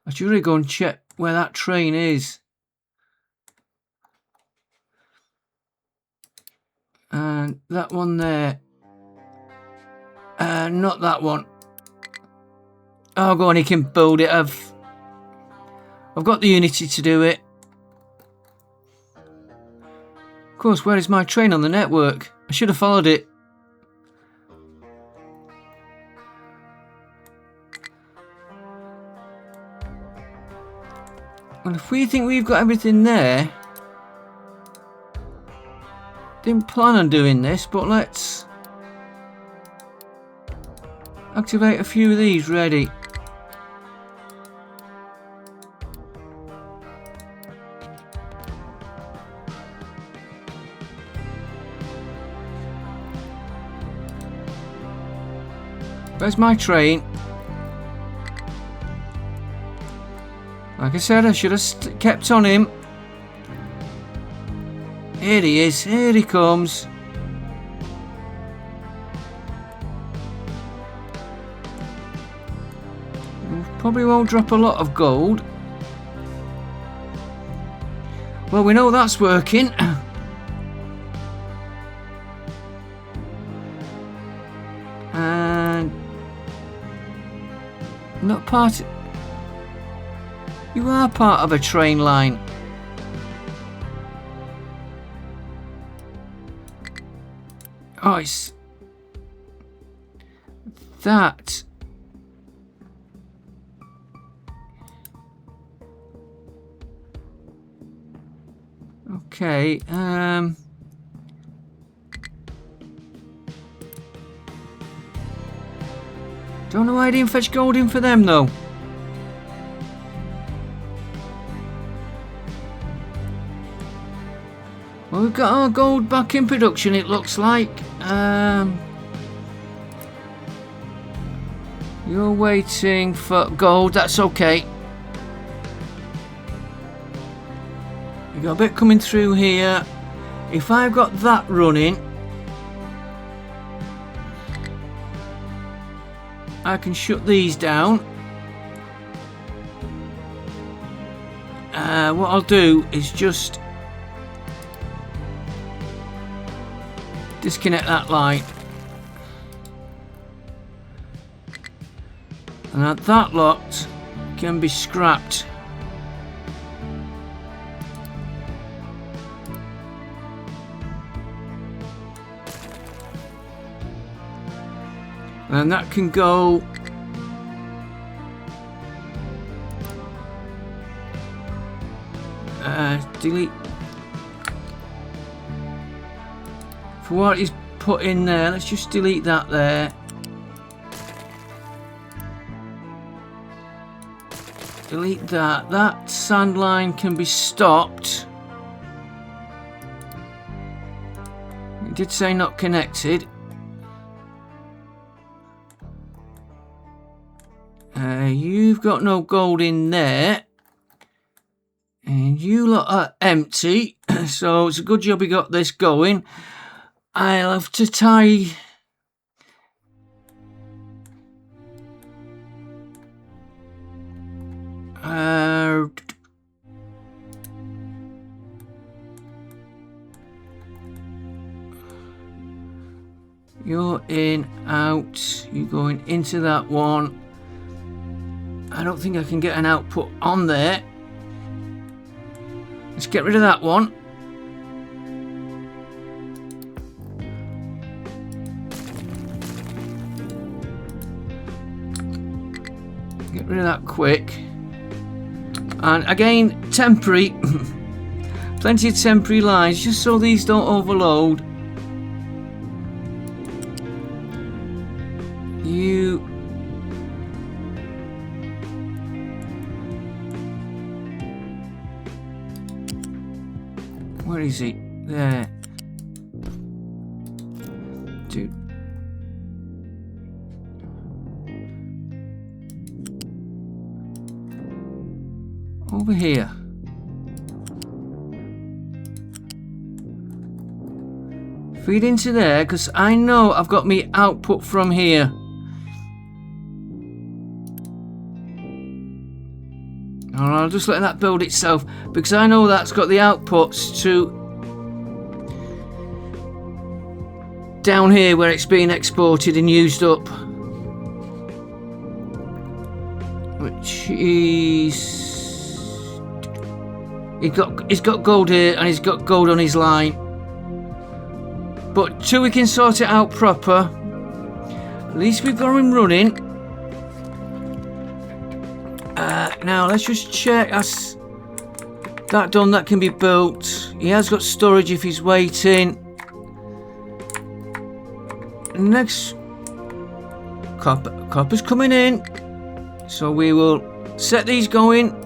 I should really go and check where that train is. And that one there. Not that one. Oh, go on, he can build it. I've got the unity to do it. Of course, where is my train on the network? I should have followed it. Well, if we think we've got everything there... Didn't plan on doing this, but let's activate a few of these ready. Where's my train? Like I said, I should have kept on him. Here he is. Here he comes. Probably won't drop a lot of gold. Well, we know that's working. And not part. You are part of a train line. Oh, it's that. Okay, don't know why I didn't fetch gold in for them though. Well, we've got our gold back in production, it looks like. You're waiting for gold, that's okay. We've got a bit coming through here. If I've got that running, I can shut these down. What I'll do is just disconnect that line. And that lot can be scrapped. And that can go delete for what he's put in there. Let's just delete that there. Delete that. That sand line can be stopped. It did say not connected. You've got no gold in there. And you lot are empty. So it's a good job we got this going. I'll have to tie... You're in, out. You're going into that one. I don't think I can get an output on there. Let's get rid of that one. Get rid of that quick. And again, temporary. Plenty of temporary lines, just so these don't overload. You... Where is he? There. Dude. Over here. Feed into there, because I know I've got me output from here. And I'll just let that build itself, because I know that's got the outputs to down here where it's being exported and used up. Which is... He's got gold here and he's got gold on his line. But till we can sort it out proper, at least we've got him running. Now let's just check. That's that done. That can be built. He has got storage if he's waiting. Next, copper's coming in, so we will set these going.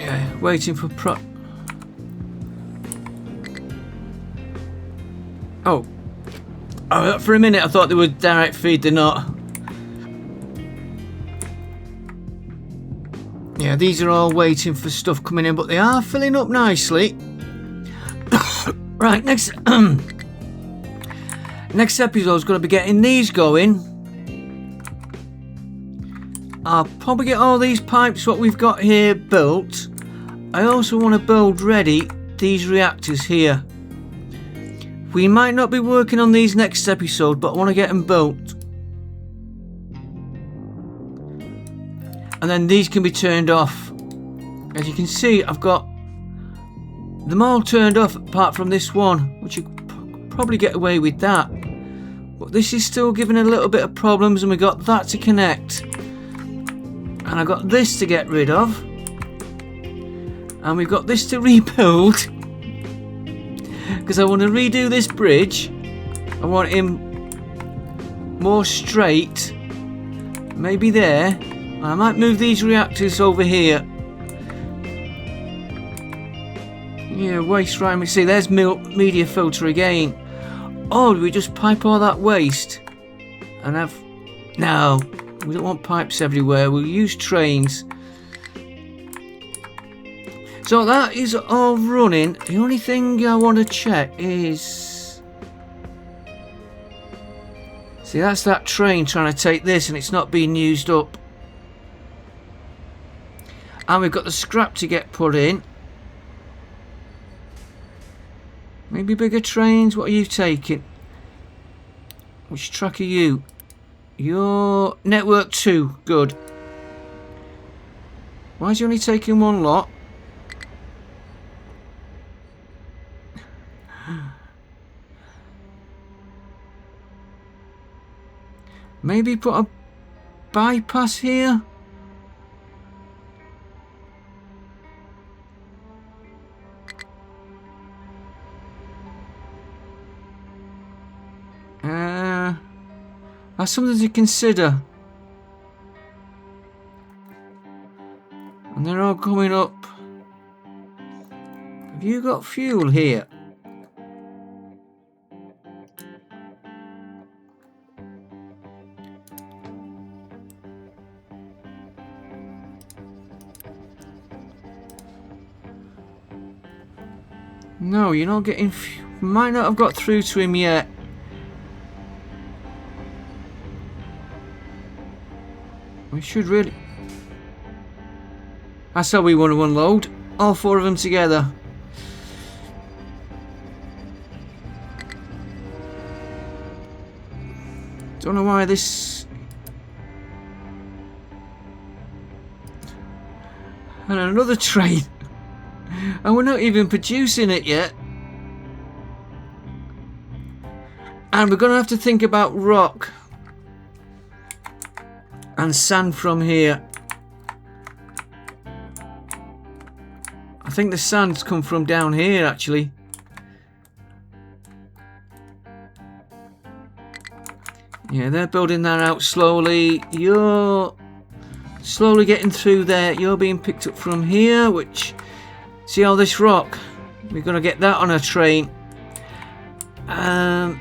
Yeah, waiting for Oh, for a minute I thought they would direct feed, they're not. Yeah, these are all waiting for stuff coming in, but they are filling up nicely. Right, next episode is going to be getting these going. I'll probably get all these pipes what we've got here built. I also want to build ready these reactors here. We might not be working on these next episode, but I want to get them built. And then these can be turned off. As you can see, I've got them all turned off apart from this one, which you could probably get away with that. But this is still giving a little bit of problems, and we got that to connect. And I've got this to get rid of. And we've got this to rebuild. Because I want to redo this bridge. I want him more straight. Maybe there. I might move these reactors over here. Yeah, waste right. See, there's media filter again. Oh, do we just pipe all that waste? And have... No, we don't want pipes everywhere. We'll use trains. So that is all running. The only thing I want to check is... See, that's that train trying to take this and it's not being used up. And we've got the scrap to get put in. Maybe bigger trains. What are you taking? Which track are you? You're network 2. Good. Why is he only taking one lot? Maybe put a bypass here. That's something to consider. And they're all coming up. Have you got fuel here? No, you're not getting... Might not have got through to him yet. We should really... That's how we want to unload. All 4 of them together. Don't know why this... And another train. And we're not even producing it yet. And we're going to have to think about rock and sand from here. I think the sand's come from down here actually. Yeah, they're building that out slowly. You're slowly getting through there. You're being picked up from here, which... See all this rock? We're going to get that on a train. I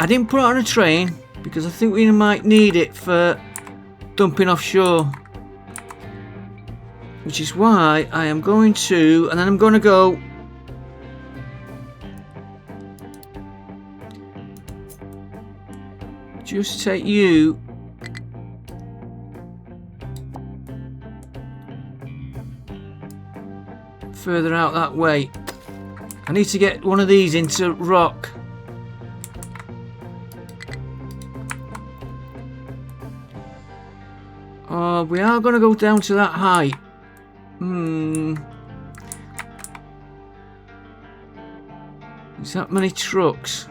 didn't put it on a train because I think we might need it for dumping offshore. Which is why I am going to... And then I'm going to go... Just take you... further out that way. I need to get one of these into rock. Oh, we are going to go down to that height. Is that many trucks?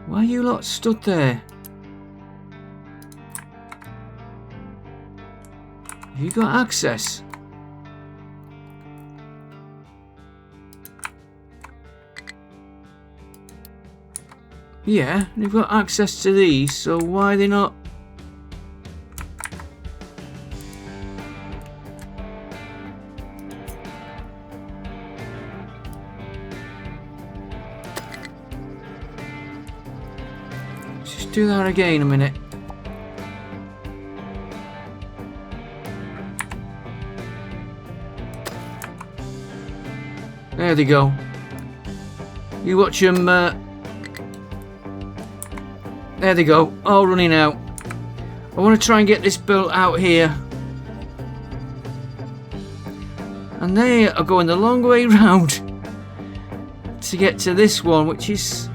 Why are you lot stood there? Have you got access? Yeah, they've got access to these, so why are they not? do that again a minute. There they go. You watch them. There they go. All running out. I want to try and get this built out here. And they are going the long way round to get to this one, which is...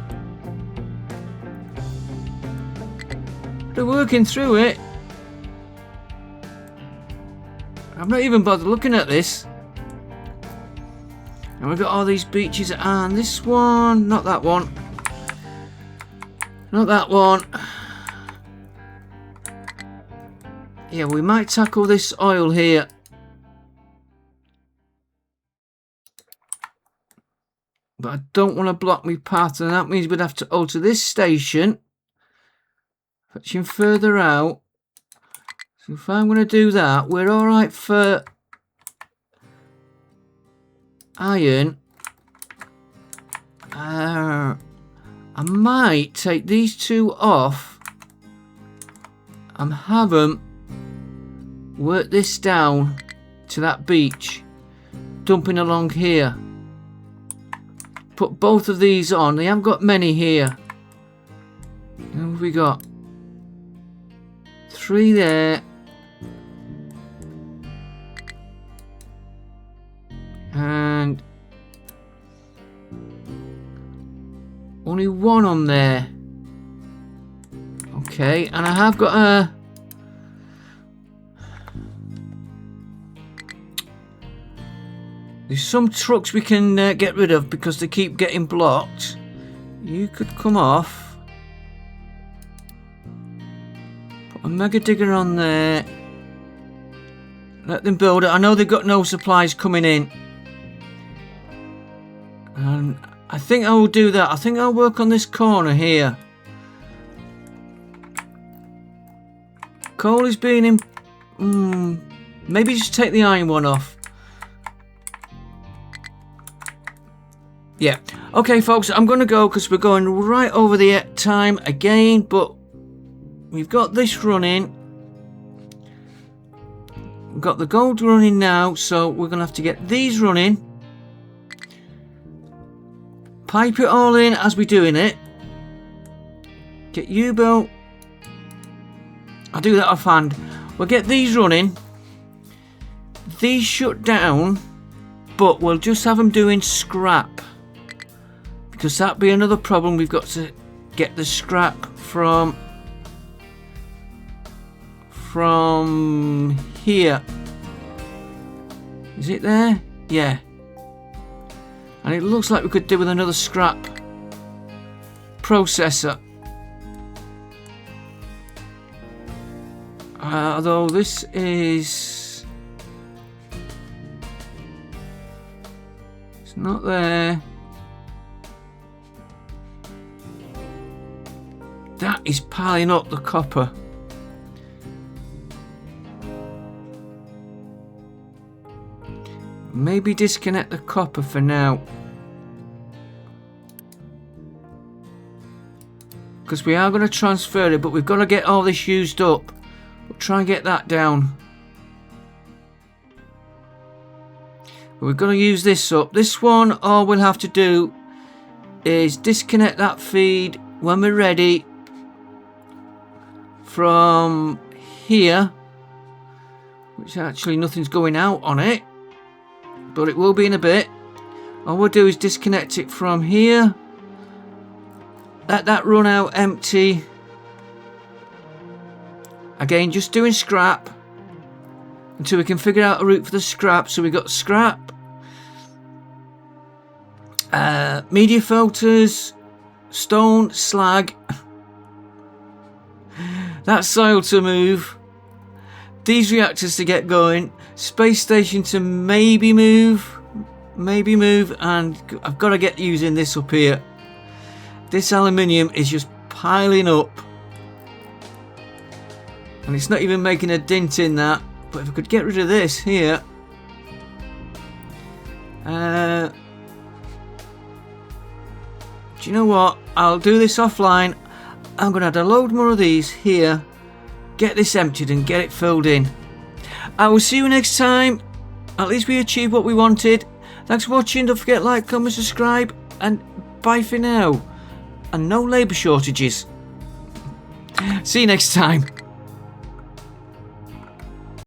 They're working through it. I've not even bothered looking at this. And we've got all these beaches, and this one, not that one. Not that one. Yeah, we might tackle this oil here. But I don't want to block my path, and that means we'd have to alter this station. Fetching further out. So if I'm going to do that, we're alright for iron. I might take these two off and have them work this down to that beach, dumping along here. Put both of these on. They haven't got many here. What have we got? 3 there. And only 1 on there. Okay, and I have got a... There's some trucks we can get rid of because they keep getting blocked. You could come off. Put a mega digger on there. Let them build it. I know they've got no supplies coming in. And I think I will do that. I think I'll work on this corner here. Coal is being in... maybe just take the iron one off. Yeah. Okay, folks, I'm going to go because we're going right over the time again, but we've got this running. We've got the gold running now, so we're going to have to get these running. Pipe it all in as we're doing it. Get you built. I'll do that offhand. We'll get these running. These shut down, but we'll just have them doing scrap. Because that'd be another problem. We've got to get the scrap from here. Is it there? Yeah. And it looks like we could do with another scrap processor. Although this is... It's not there. That is piling up the copper. Maybe disconnect the copper for now. Because we are going to transfer it, but we've got to get all this used up. We'll try and get that down. But we've got to use this up. This one, all we'll have to do is disconnect that feed when we're ready. From here, which actually nothing's going out on it, but it will be in a bit. All we'll do is disconnect it from here, let that run out empty. Again, just doing scrap until we can figure out a route for the scrap. So we got scrap, media filters, stone, slag. That soil to move, these reactors to get going, space station to maybe move, and I've got to get using this up here. This aluminium is just piling up, and it's not even making a dent in that. But if I could get rid of this here, do you know what? I'll do this offline. I'm going to add a load more of these here. Get this emptied and get it filled in. I will see you next time. At least we achieved what we wanted. Thanks for watching. Don't forget to like, comment, subscribe. And bye for now. And no labour shortages. See you next time.